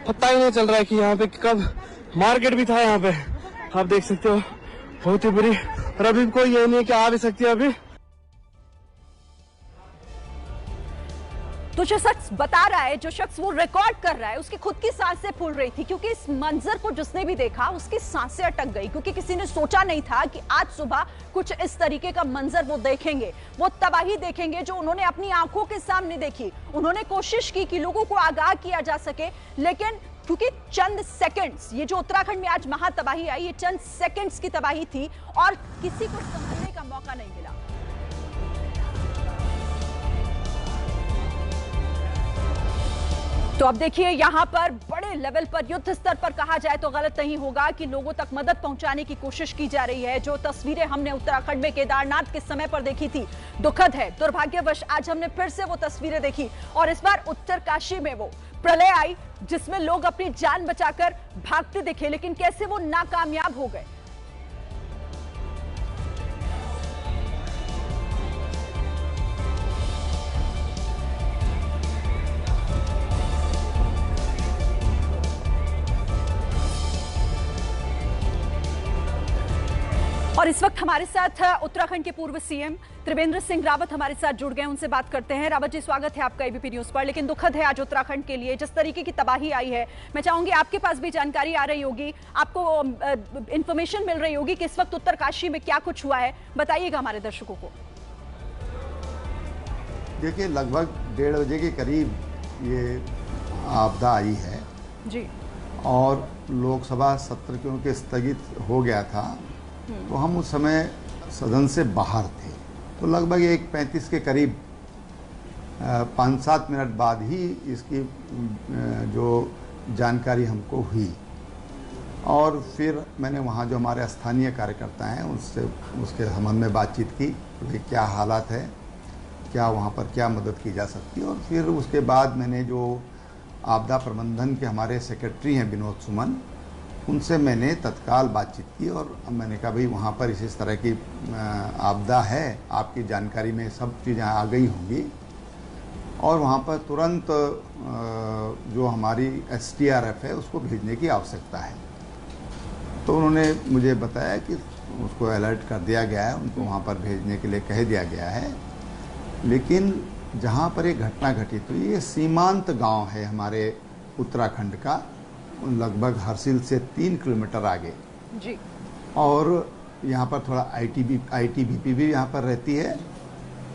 पता ही नहीं चल रहा है कि यहाँ पे कब मार्केट भी था। यहाँ पे आप देख सकते हो, बहुत ही बुरी। और अभी कोई ये नहीं है कि आ भी सकती है अभी। तो जो शख्स बता रहा है, जो शख्स वो रिकॉर्ड कर रहा है, उसकी खुद की सांसें फूल रही थी, क्योंकि इस मंजर को जिसने भी देखा उसकी सांसें अटक गई, क्योंकि किसी ने सोचा नहीं था कि आज सुबह कुछ इस तरीके का मंजर वो देखेंगे, वो तबाही देखेंगे जो उन्होंने अपनी आंखों के सामने देखी। उन्होंने कोशिश की कि लोगों को आगाह किया जा सके, लेकिन क्योंकि चंद सेकंड्स, ये जो उत्तराखंड में आज महातबाही आई, ये चंद सेकंड्स की तबाही थी और किसी को संभलने का मौका नहीं मिला। तो अब देखिए, यहां पर बड़े लेवल पर, युद्ध स्तर पर कहा जाए तो गलत नहीं होगा कि लोगों तक मदद पहुंचाने की कोशिश की जा रही है। जो तस्वीरें हमने उत्तराखंड में केदारनाथ के समय पर देखी थी, दुखद है, दुर्भाग्यवश आज हमने फिर से वो तस्वीरें देखी, और इस बार उत्तरकाशी में वो प्रलय आई जिसमें लोग अपनी जान बचाकर भागते दिखे, लेकिन कैसे वो नाकामयाब हो गए। और इस वक्त हमारे साथ उत्तराखंड के पूर्व सीएम त्रिवेंद्र सिंह रावत हमारे साथ जुड़ गए, उनसे बात करते हैं। रावत जी, स्वागत है आपका एबीपी न्यूज पर। लेकिन दुखद है आज उत्तराखंड के लिए, जिस तरीके की तबाही आई है, मैं चाहूंगी आपके पास भी जानकारी आ रही होगी, आपको इंफॉर्मेशन मिल रही होगी कि इस वक्त उत्तरकाशी में क्या कुछ हुआ है, बताइएगा हमारे दर्शकों को। देखिए, लगभग 1:30 बजे के करीब ये आपदा आई है जी, और लोकसभा सत्र क्योंकि स्थगित हो गया था, तो हम उस समय सदन से बाहर थे। तो लगभग 1:35 के करीब 5-7 मिनट बाद ही इसकी जो जानकारी हमको हुई, और फिर मैंने वहाँ जो हमारे स्थानीय कार्यकर्ता हैं उससे उसके संबंध में बातचीत की कि क्या हालात है, क्या वहाँ पर क्या मदद की जा सकती है। और फिर उसके बाद मैंने जो आपदा प्रबंधन के हमारे सेक्रेटरी हैं विनोद सुमन, उनसे मैंने तत्काल बातचीत की, और मैंने कहा भाई वहाँ पर इस तरह की आपदा है, आपकी जानकारी में सब चीज़ें आ गई होंगी, और वहाँ पर तुरंत जो हमारी SDRF है उसको भेजने की आवश्यकता है। तो उन्होंने मुझे बताया कि उसको अलर्ट कर दिया गया है, उनको वहाँ पर भेजने के लिए कह दिया गया है। लेकिन जहाँ पर एक घटना घटित हुई, ये सीमांत गांव है हमारे उत्तराखंड का, लगभग हरसिल से 3 किलोमीटर आगे जी, और यहाँ पर थोड़ा ITBP भी यहाँ पर रहती है,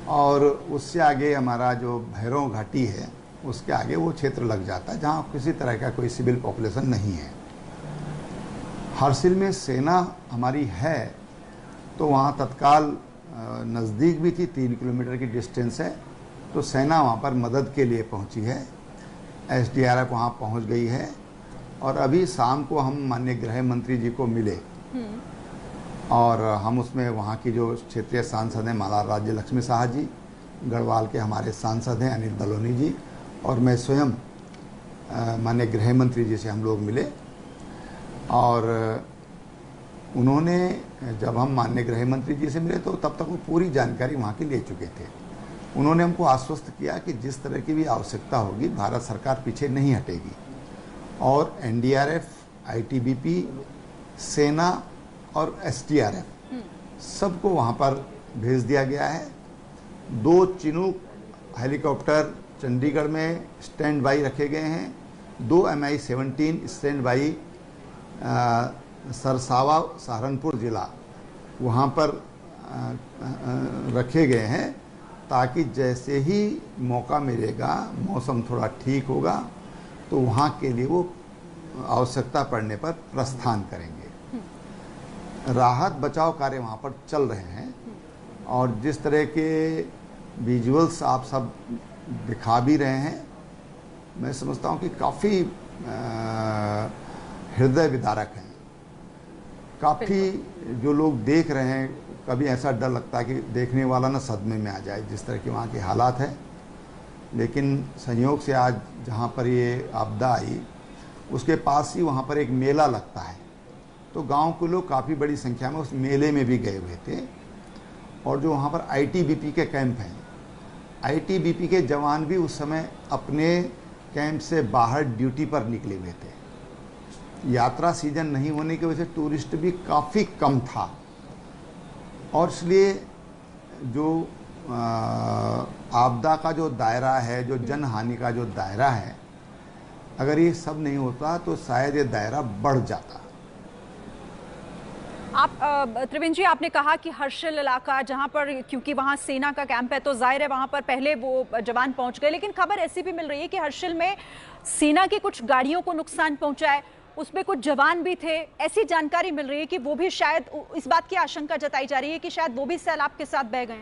और उससे आगे हमारा जो भैरव घाटी है उसके आगे वो क्षेत्र लग जाता है जहाँ किसी तरह का कोई सिविल पॉपुलेशन नहीं है। हरसिल में सेना हमारी है, तो वहाँ तत्काल नज़दीक भी थी, 3 किलोमीटर की डिस्टेंस है, तो सेना वहाँ पर मदद के लिए पहुँची है, SDRF वहाँ पहुँच गई है। और अभी शाम को हम माननीय गृह मंत्री जी को मिले, और हम उसमें वहाँ की जो क्षेत्रीय सांसद हैं माला राज्य लक्ष्मी शाह जी, गढ़वाल के हमारे सांसद हैं अनिल बलोनी जी, और मैं स्वयं माननीय गृह मंत्री जी से हम लोग मिले। और उन्होंने जब हम माननीय गृह मंत्री जी से मिले तो तब तक वो पूरी जानकारी वहाँ की ले चुके थे। उन्होंने हमको आश्वस्त किया कि जिस तरह की भी आवश्यकता होगी भारत सरकार पीछे नहीं हटेगी और एनडीआरएफ, आईटीबीपी, सेना और एसडीआरएफ सबको वहाँ पर भेज दिया गया है। 2 चिनूक हेलीकॉप्टर चंडीगढ़ में स्टैंड बाई रखे गए हैं। 2 MI-17 stand by Sarsawa Saharanpur जिला वहाँ पर रखे गए हैं ताकि जैसे ही मौका मिलेगा, मौसम थोड़ा ठीक होगा तो वहाँ के लिए वो आवश्यकता पड़ने पर प्रस्थान करेंगे। राहत बचाव कार्य वहाँ पर चल रहे हैं और जिस तरह के विजुअल्स आप सब दिखा भी रहे हैं, मैं समझता हूँ कि काफ़ी हृदय विदारक हैं। काफ़ी जो लोग देख रहे हैं, कभी ऐसा डर लगता है कि देखने वाला ना सदमे में आ जाए, जिस तरह के वहाँ के हालात हैं। लेकिन संयोग से आज जहाँ पर ये आपदा आई उसके पास ही वहाँ पर एक मेला लगता है, तो गांव के लोग काफ़ी बड़ी संख्या में उस मेले में भी गए हुए थे। और जो वहाँ पर आईटीबीपी के कैंप हैं, आईटीबीपी के जवान भी उस समय अपने कैंप से बाहर ड्यूटी पर निकले हुए थे। यात्रा सीजन नहीं होने की वजह से टूरिस्ट भी काफ़ी कम था और इसलिए जो आपदा का जो दायरा है, जो जनहानि का जो दायरा है, अगर ये सब नहीं होता तो शायद ये दायरा बढ़ जाता। आप त्रिवेंद्र जी, आपने कहा कि हर्षिल इलाका जहां पर, क्योंकि वहां सेना का कैंप है तो जाहिर है वहां पर पहले वो जवान पहुंच गए, लेकिन खबर ऐसी भी मिल रही है कि हर्षिल में सेना की कुछ गाड़ियों को नुकसान पहुंचा है, उसमें कुछ जवान भी थे। ऐसी जानकारी मिल रही है कि वो भी शायद, इस बात की आशंका जताई जा रही है कि शायद वो भी सैलाब के साथ बह गए।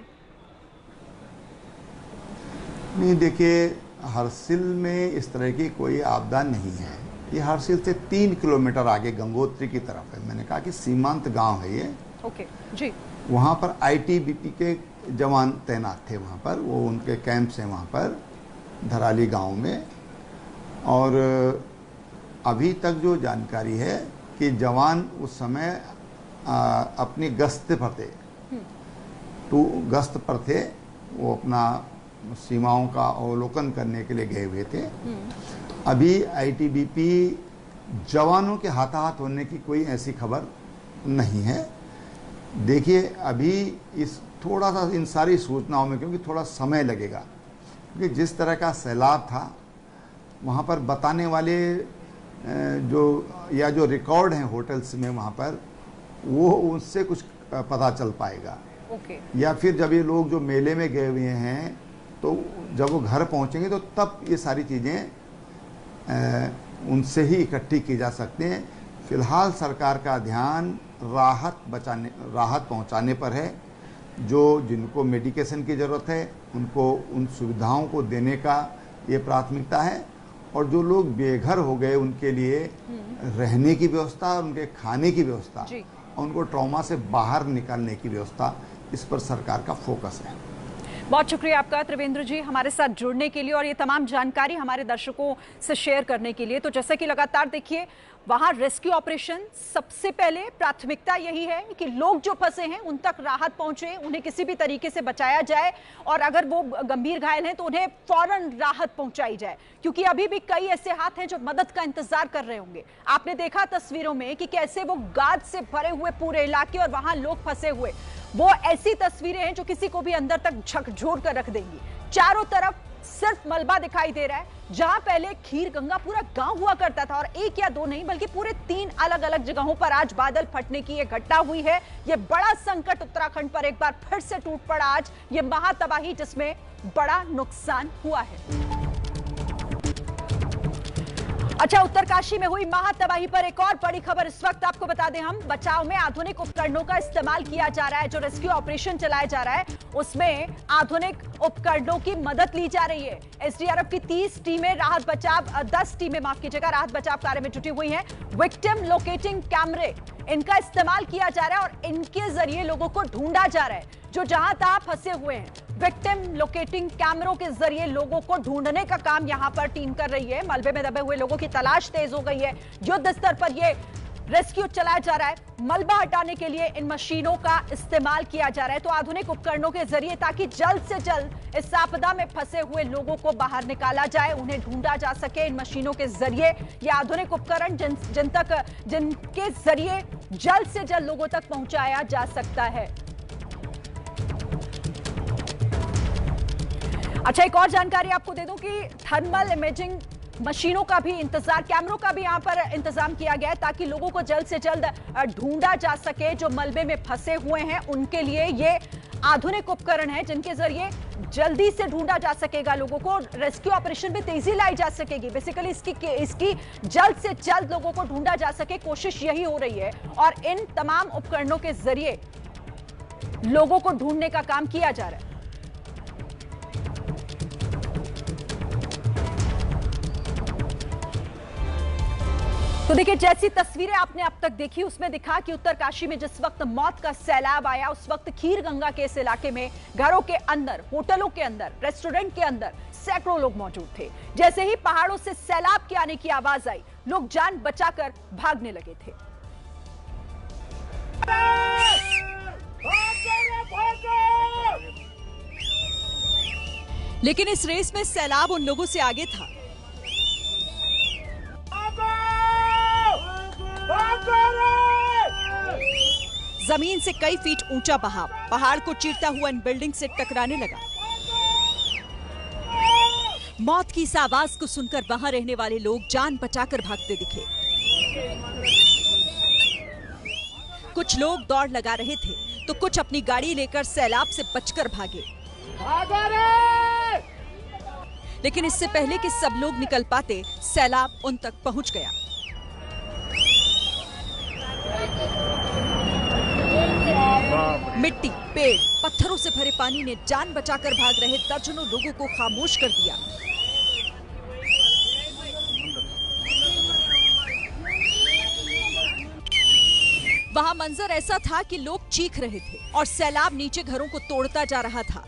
नहीं, देखिए, हर्षिल में इस तरह की कोई आपदा नहीं है। ये हर्षिल से 3 किलोमीटर आगे गंगोत्री की तरफ है। मैंने कहा कि सीमांत गांव है ये। ओके जी। वहाँ पर आईटीबीपी के जवान तैनात थे वहाँ पर, वो उनके कैंप से वहाँ पर धराली गांव में। और अभी तक जो जानकारी है कि जवान उस समय अपनी गश्त पर थे, गश्त पर थे, वो अपना सीमाओं का अवलोकन करने के लिए गए हुए थे। अभी आईटीबीपी जवानों के हाथाहाथ होने की कोई ऐसी खबर नहीं है। देखिए, अभी इस थोड़ा सा इन सारी सूचनाओं में, क्योंकि थोड़ा समय लगेगा, क्योंकि जिस तरह का सैलाब था वहाँ पर बताने वाले जो रिकॉर्ड हैं होटल्स में वहाँ पर, वो उससे कुछ पता चल पाएगा। या फिर जब ये लोग जो मेले में गए हुए हैं तो जब वो घर पहुँचेंगे तो तब ये सारी चीज़ें उनसे ही इकट्ठी की जा सकती हैं। फिलहाल सरकार का ध्यान राहत पहुँचाने पर है। जिनको मेडिकेशन की ज़रूरत है उनको उन सुविधाओं को देने का ये प्राथमिकता है, और जो लोग बेघर हो गए उनके लिए रहने की व्यवस्था, उनके खाने की व्यवस्था और उनको ट्रॉमा से बाहर निकालने की व्यवस्था, इस पर सरकार का फोकस है। बहुत शुक्रिया आपका त्रिवेंद्र जी, हमारे साथ जुड़ने के लिए और ये तमाम जानकारी हमारे दर्शकों से शेयर करने के लिए। तो जैसा कि लगातार देखिए, वहां रेस्क्यू ऑपरेशन सबसे पहले प्राथमिकता यही है कि लोग जो फंसे हैं उन तक राहत पहुंचे, उन्हें किसी भी तरीके से बचाया जाए, और अगर वो गंभीर घायल हैं तो उन्हें फौरन राहत पहुंचाई जाए, क्योंकि अभी भी कई ऐसे हाथ हैं जो मदद का इंतजार कर रहे होंगे। आपने देखा तस्वीरों में कि कैसे वो गाद से भरे हुए पूरे इलाके और वहां लोग फंसे हुए, वो ऐसी तस्वीरें हैं जो किसी को भी अंदर तक झकझोर कर रख देंगी। चारों तरफ सिर्फ मलबा दिखाई दे रहा है। जहां पहले खीर गंगा पूरा गांव हुआ करता था, और 1 या 2 नहीं बल्कि पूरे 3 अलग अलग जगहों पर आज बादल फटने की ये घटना हुई है। ये बड़ा संकट उत्तराखंड पर एक बार फिर से टूट पड़ा आज, ये महातबाही जिसमें बड़ा नुकसान हुआ है। अच्छा, उत्तरकाशी में हुई महातबाही पर एक और बड़ी खबर इस वक्त आपको बता दें हम। बचाव में आधुनिक उपकरणों का इस्तेमाल किया जा रहा है। जो रेस्क्यू ऑपरेशन चलाया जा रहा है उसमें आधुनिक उपकरणों की मदद ली जा रही है। एसडीआरएफ की 30 टीमें राहत बचाव 10 टीमें माफ कीजिएगा राहत बचाव कार्य में जुटी हुई हैं। विक्टिम लोकेटिंग कैमरे, इनका इस्तेमाल किया जा रहा है और इनके जरिए लोगों को ढूंढा जा रहा है जो जहां तहां फंसे हुए हैं। विक्टिम लोकेटिंग कैमरों के जरिए लोगों को ढूंढने का काम यहां पर टीम कर रही है। मलबे में दबे हुए लोगों की तलाश तेज हो गई है। युद्ध स्तर पर यह रेस्क्यू चलाया जा रहा है, मलबा हटाने के लिए इन मशीनों का इस्तेमाल किया जा रहा है, तो आधुनिक उपकरणों के जरिए, ताकि जल्द से जल्द इस आपदा में फंसे हुए लोगों को बाहर निकाला जाए, उन्हें ढूंढा जा सके। इन मशीनों के जरिए ये आधुनिक उपकरण जिनके जरिए जल्द से जल्द लोगों तक पहुंचाया जा सकता है। अच्छा, एक और जानकारी आपको दे दूं कि थर्मल इमेजिंग मशीनों का भी इंतजार, कैमरों का भी यहां पर इंतजाम किया गया है, ताकि लोगों को जल्द से जल्द ढूंढा जा सके। जो मलबे में फंसे हुए हैं उनके लिए ये आधुनिक उपकरण है जिनके जरिए जल्दी से ढूंढा जा सकेगा लोगों को, रेस्क्यू ऑपरेशन में तेजी लाई जा सकेगी। बेसिकली इसकी जल्द से जल्द लोगों को ढूंढा जा सके, कोशिश यही हो रही है, और इन तमाम उपकरणों के जरिए लोगों को ढूंढने का काम किया जा रहा है। तो देखिए, जैसी तस्वीरें आपने अब तक देखी उसमें दिखा कि उत्तरकाशी में जिस वक्त मौत का सैलाब आया, उस वक्त खीरगंगा के इस इलाके में घरों के अंदर, होटलों के अंदर, रेस्टोरेंट के अंदर सैकड़ों लोग मौजूद थे। जैसे ही पहाड़ों से सैलाब के आने की आवाज आई, लोग जान बचाकर भागने लगे थे। लेकिन इस रेस में सैलाब उन लोगों से आगे था। जमीन से कई फीट ऊंचा बहाव पहाड़ को चीरता हुआ इन बिल्डिंग से टकराने लगा। मौत की इस आवाज को सुनकर वहां रहने वाले लोग जान बचाकर भागते दिखे। कुछ लोग दौड़ लगा रहे थे तो कुछ अपनी गाड़ी लेकर सैलाब से बचकर भागे। लेकिन इससे पहले कि सब लोग निकल पाते, सैलाब उन तक पहुंच गया। मिट्टी, पेड़, पत्थरों से भरे पानी ने जान बचाकर भाग रहे दर्जनों लोगों को खामोश कर दिया। वहां मंजर ऐसा था कि लोग चीख रहे थे और सैलाब नीचे घरों को तोड़ता जा रहा था।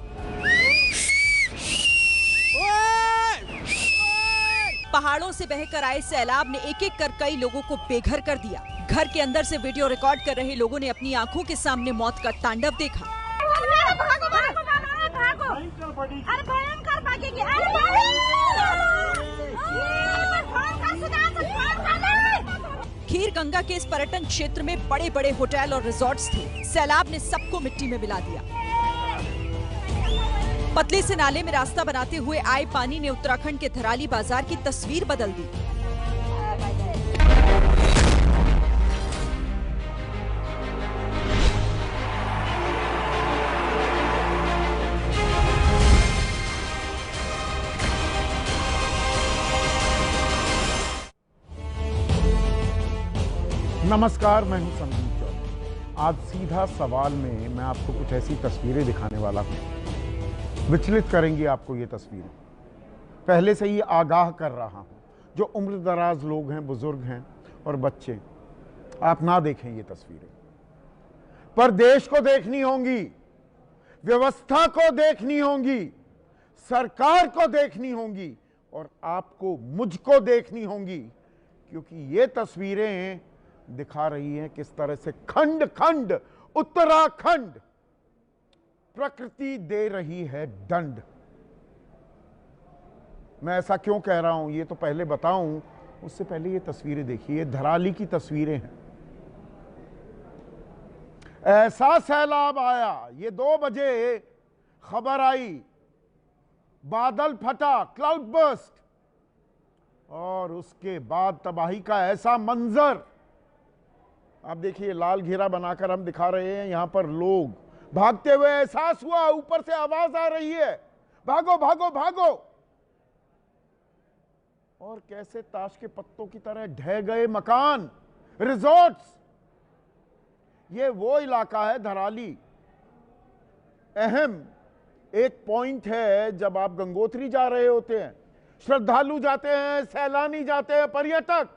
पहाड़ों से बहकर आए सैलाब ने एक एक कर कई लोगों को बेघर कर दिया। घर के अंदर से वीडियो रिकॉर्ड कर रहे लोगों ने अपनी आंखों के सामने मौत का तांडव देखा। खीरगंगा के इस पर्यटन क्षेत्र में बड़े बड़े होटल और रिजॉर्ट्स थे। सैलाब ने सबको मिट्टी में मिला दिया। पतले से नाले में रास्ता बनाते हुए आए पानी ने उत्तराखंड के धराली बाजार की तस्वीर बदल दी। नमस्कार, मैं हूं संदीप चौधरी। आज सीधा सवाल में मैं आपको कुछ ऐसी तस्वीरें दिखाने वाला हूं, विचलित करेंगी आपको ये तस्वीरें। पहले से ही आगाह कर रहा हूं, जो उम्रदराज लोग हैं, बुजुर्ग हैं और बच्चे, आप ना देखें ये तस्वीरें। पर देश को देखनी होंगी, व्यवस्था को देखनी होंगी, सरकार को देखनी होंगी और आपको, मुझको देखनी होंगी, क्योंकि ये तस्वीरें दिखा रही हैं किस तरह से खंड खंड उत्तराखंड प्रकृति दे रही है दंड। मैं ऐसा क्यों कह रहा हूं ये तो पहले बताऊं, उससे पहले ये तस्वीरें देखिए। धराली की तस्वीरें हैं। ऐसा सैलाब आया, ये 2 बजे खबर आई, बादल फटा, क्लाउड बर्स्ट, और उसके बाद तबाही का ऐसा मंजर। आप देखिए, लाल घेरा बनाकर हम दिखा रहे हैं, यहां पर लोग भागते हुए, एहसास हुआ, ऊपर से आवाज आ रही है, भागो भागो भागो। और कैसे ताश के पत्तों की तरह ढह गए मकान, रिजॉर्ट्स। ये वो इलाका है धराली, अहम एक पॉइंट है जब आप गंगोत्री जा रहे होते हैं, श्रद्धालु जाते हैं, सैलानी जाते हैं, पर्यटक,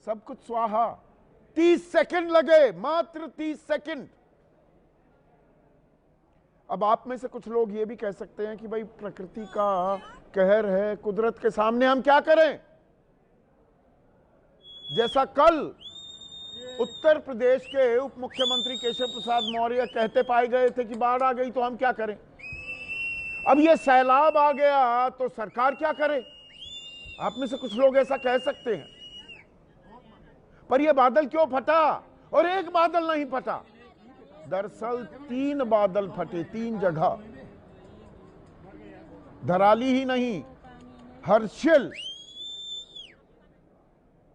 सब कुछ स्वाहा। 30 सेकंड लगे, मात्र 30 सेकंड। अब आप में से कुछ लोग ये भी कह सकते हैं कि भाई प्रकृति का कहर है, कुदरत के सामने हम क्या करें। जैसा कल उत्तर प्रदेश के उप मुख्यमंत्री केशव प्रसाद मौर्य कहते पाए गए थे कि बाढ़ आ गई तो हम क्या करें। अब ये सैलाब आ गया तो सरकार क्या करे। आप में से कुछ लोग ऐसा कह सकते हैं, पर यह बादल क्यों फटा? और एक बादल नहीं फटा, दरअसल 3 बादल फटे 3 जगह। धराली ही नहीं, हर्षिल,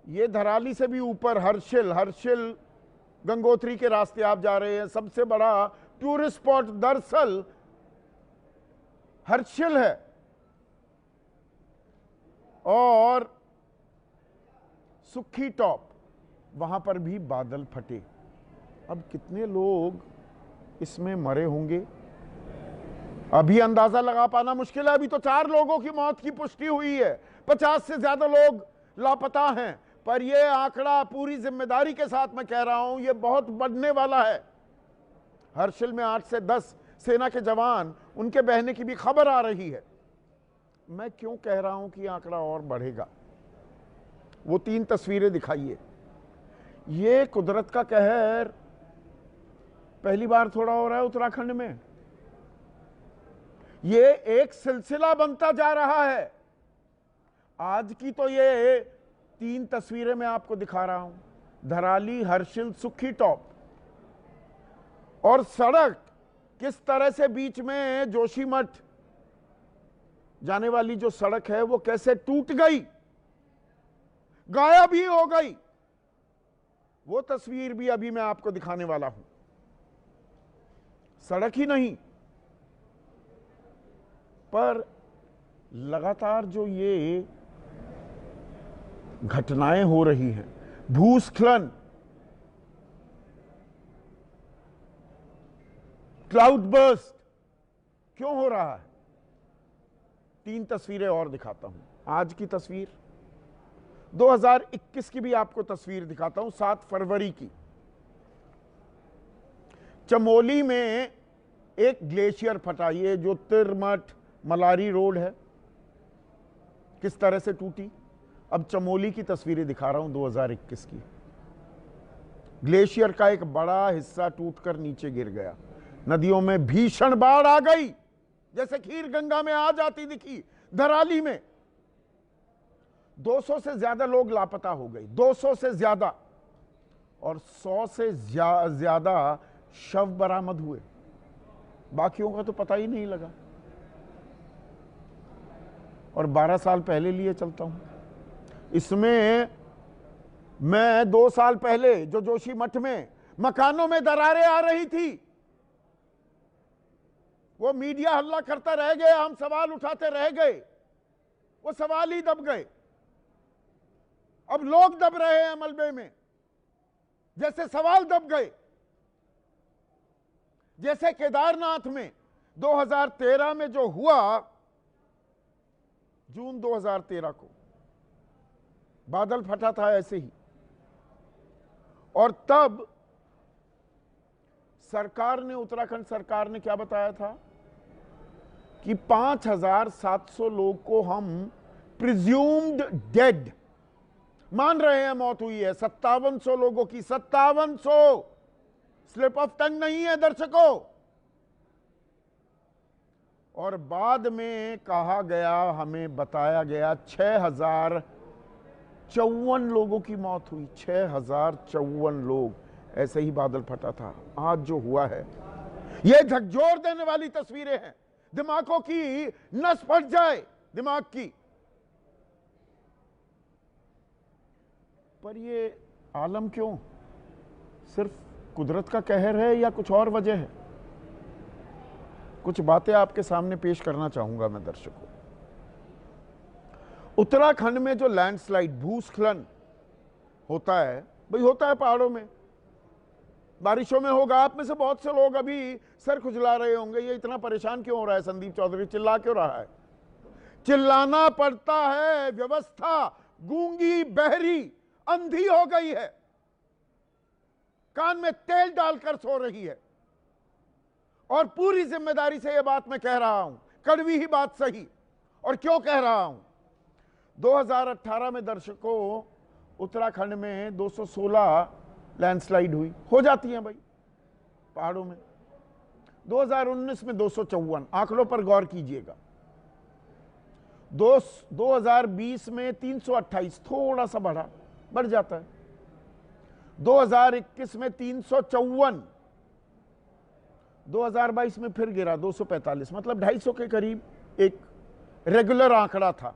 ये धराली से भी ऊपर हर्षिल गंगोत्री के रास्ते आप जा रहे हैं, सबसे बड़ा टूरिस्ट स्पॉट दरअसल हर्षिल है। और सुखी टॉप, वहां पर भी बादल फटे। अब कितने लोग इसमें मरे होंगे अभी अंदाजा लगा पाना मुश्किल है। अभी तो 4 लोगों की मौत की पुष्टि हुई है, 50 से ज्यादा लोग लापता हैं। पर यह आंकड़ा पूरी जिम्मेदारी के साथ मैं कह रहा हूं, यह बहुत बढ़ने वाला है। हर्षिल में 8 से 10 सेना के जवान, उनके बहने की भी खबर आ रही है। मैं क्यों कह रहा हूं कि आंकड़ा और बढ़ेगा? वो 3 तस्वीरें दिखाइए। ये कुदरत का कहर पहली बार थोड़ा हो रहा है उत्तराखंड में। ये एक सिलसिला बनता जा रहा है। आज की तो ये 3 तस्वीरें मैं आपको दिखा रहा हूं, धराली, हर्षिल, सुखी टॉप। और सड़क किस तरह से बीच में जोशीमठ जाने वाली जो सड़क है वो कैसे टूट गई, गायब ही हो गई। वो तस्वीर भी अभी मैं आपको दिखाने वाला हूं। सड़क ही नहीं, पर लगातार जो ये घटनाएं हो रही हैं, भूस्खलन, क्लाउड बर्स्ट, क्यों हो रहा है? 3 तस्वीरें और दिखाता हूं। आज की तस्वीर, 2021 की भी आपको तस्वीर दिखाता हूं, 7 फरवरी की। चमोली में एक ग्लेशियर फटा, ये जो तिरमठ मलारी रोड है, किस तरह से टूटी। अब चमोली की तस्वीरें दिखा रहा हूं 2021 की। ग्लेशियर का एक बड़ा हिस्सा टूटकर नीचे गिर गया। नदियों में भीषण बाढ़ आ गई, जैसे खीर गंगा में आ जाती दिखी। धराली में 200 से ज्यादा लोग लापता हो गए, 200 से ज्यादा, और 100 से ज्यादा शव बरामद हुए। बाकियों का तो पता ही नहीं लगा। और 12 साल पहले लिए चलता हूं, इसमें मैं 2 साल पहले जो जोशीमठ में मकानों में दरारें आ रही थी, वो मीडिया हल्ला करता रह गया, हम सवाल उठाते रह गए, वो सवाल ही दब गए। अब लोग दब रहे हैं मलबे में, जैसे सवाल दब गए। जैसे केदारनाथ में 2013 में जो हुआ, जून 2013 को बादल फटा था ऐसे ही। और तब सरकार ने, उत्तराखंड सरकार ने क्या बताया था कि 5700 लोग को हम प्रिज्यूम्ड डेड मान रहे हैं, मौत हुई है। 5700 लोगों की, 5700, स्लिप ऑफ टंग नहीं है दर्शकों। और बाद में कहा गया, हमें बताया गया 6054 लोगों की मौत हुई। 6054 लोग, ऐसे ही बादल फटा था। आज जो हुआ है, ये झकझोर देने वाली तस्वीरें हैं, दिमागों की नस फट जाए दिमाग की। पर ये आलम क्यों? सिर्फ कुदरत का कहर है या कुछ और वजह है? कुछ बातें आपके सामने पेश करना चाहूंगा मैं दर्शकों। उत्तराखंड में जो लैंडस्लाइड, भूस्खलन होता है, भाई होता है पहाड़ों में, बारिशों में होगा। आप में से बहुत से लोग अभी सर खुजला रहे होंगे, ये इतना परेशान क्यों हो रहा है संदीप चौधरी, चिल्ला क्यों रहा है? चिल्लाना पड़ता है, व्यवस्था गूंगी, बहरी, अंधी हो गई है, कान में तेल डालकर सो रही है। और पूरी जिम्मेदारी से यह बात मैं कह रहा हूं, कड़वी ही बात सही। और क्यों कह रहा हूं? 2018 में दर्शकों उत्तराखंड में 216 लैंडस्लाइड हुई, हो जाती हैं भाई पहाड़ों में। 2019 में 254, आंकड़ों पर गौर कीजिएगा। 2020 में 328, थोड़ा सा बढ़ जाता है। 2021 में 354, 2022 में फिर गिरा 245, मतलब 250 के करीब एक रेगुलर आंकड़ा था।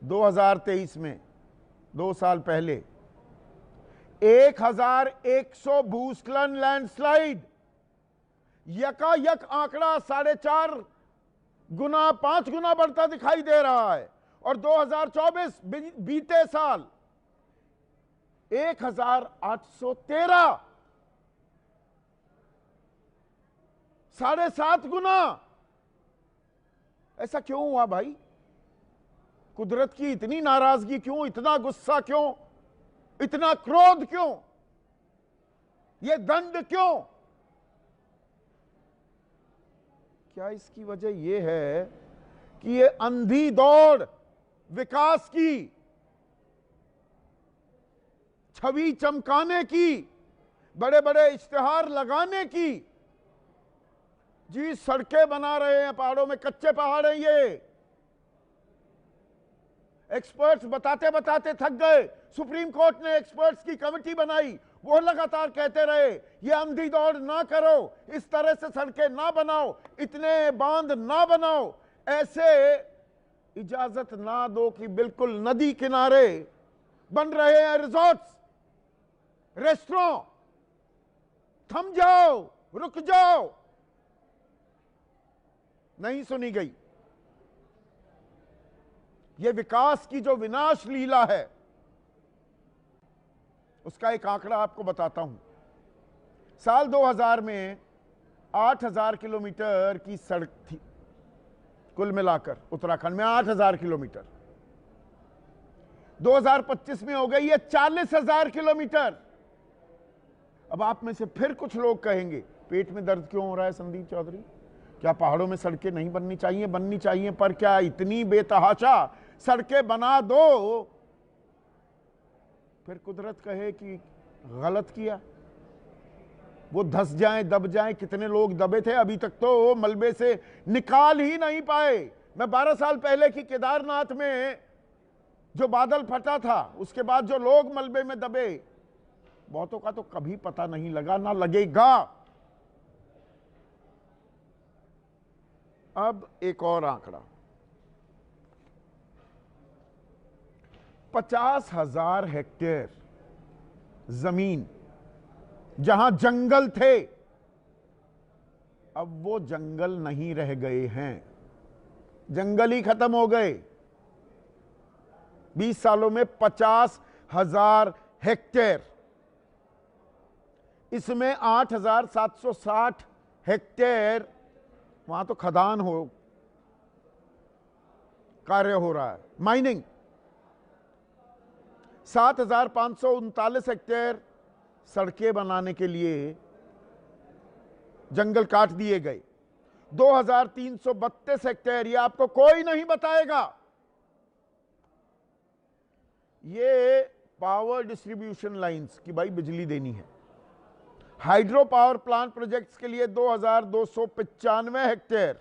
2023 में 2 साल पहले 1100 भूस्खलन लैंडस्लाइड, यकायक आंकड़ा 4.5 गुना 5 गुना बढ़ता दिखाई दे रहा है। और 2024 बीते साल 1813, 7.5 गुना। ऐसा क्यों हुआ भाई? कुदरत की इतनी नाराजगी क्यों, इतना गुस्सा क्यों, इतना क्रोध क्यों, ये दंड क्यों? क्या इसकी वजह यह है कि ये अंधी दौड़ विकास की, छवि चमकाने की, बड़े बड़े इश्तिहार लगाने की, जी सड़कें बना रहे हैं पहाड़ों में, कच्चे पहाड़ हैं ये। एक्सपर्ट्स बताते बताते थक गए, सुप्रीम कोर्ट ने एक्सपर्ट्स की कमेटी बनाई, वो लगातार कहते रहे ये अंधी दौड़ ना करो, इस तरह से सड़कें ना बनाओ, इतने बांध ना बनाओ, ऐसे इजाजत ना दो कि बिल्कुल नदी किनारे बन रहे हैं रिजॉर्ट्स, रेस्टोरेंट। थम जाओ, रुक जाओ। नहीं सुनी गई। ये विकास की जो विनाश लीला है उसका एक आंकड़ा आपको बताता हूं। साल 2000 में 8000 किलोमीटर की सड़क थी कुल मिलाकर उत्तराखंड में, 8000 किलोमीटर। 2025 में हो गई है 40,000 किलोमीटर। अब आप में से फिर कुछ लोग कहेंगे पेट में दर्द क्यों हो रहा है संदीप चौधरी, क्या पहाड़ों में सड़कें नहीं बननी चाहिए? बननी चाहिए, पर क्या इतनी बेतहाशा सड़कें बना दो फिर कुदरत कहे कि गलत किया, वो धंस जाएं, दब जाएं? कितने लोग दबे थे, अभी तक तो मलबे से निकाल ही नहीं पाए। मैं 12 साल पहले की केदारनाथ में जो बादल फटा था, उसके बाद जो लोग मलबे में दबे, बहुतों का तो कभी पता नहीं लगा, ना लगेगा। अब एक और आंकड़ा, 50,000 हेक्टेयर जमीन जहां जंगल थे, अब वो जंगल नहीं रह गए हैं, जंगल ही खत्म हो गए। 20 सालों में 50,000 हेक्टेयर, इसमें 8,760 हेक्टेयर वहां तो खदान हो कार्य हो रहा है, माइनिंग। 7,539 हेक्टेयर सड़कें बनाने के लिए जंगल काट दिए गए। 2,332 हेक्टेयर, ये आपको कोई नहीं बताएगा, ये पावर डिस्ट्रीब्यूशन लाइंस की भाई बिजली देनी है। हाइड्रो पावर प्लांट प्रोजेक्ट्स के लिए 2,295 हेक्टेयर,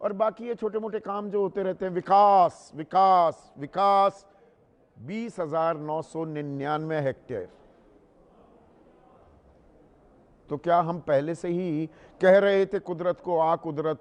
और बाकी ये छोटे मोटे काम जो होते रहते हैं, विकास विकास विकास, 20,999 हेक्टेयर। तो क्या हम पहले से ही कह रहे थे कुदरत को, आ कुदरत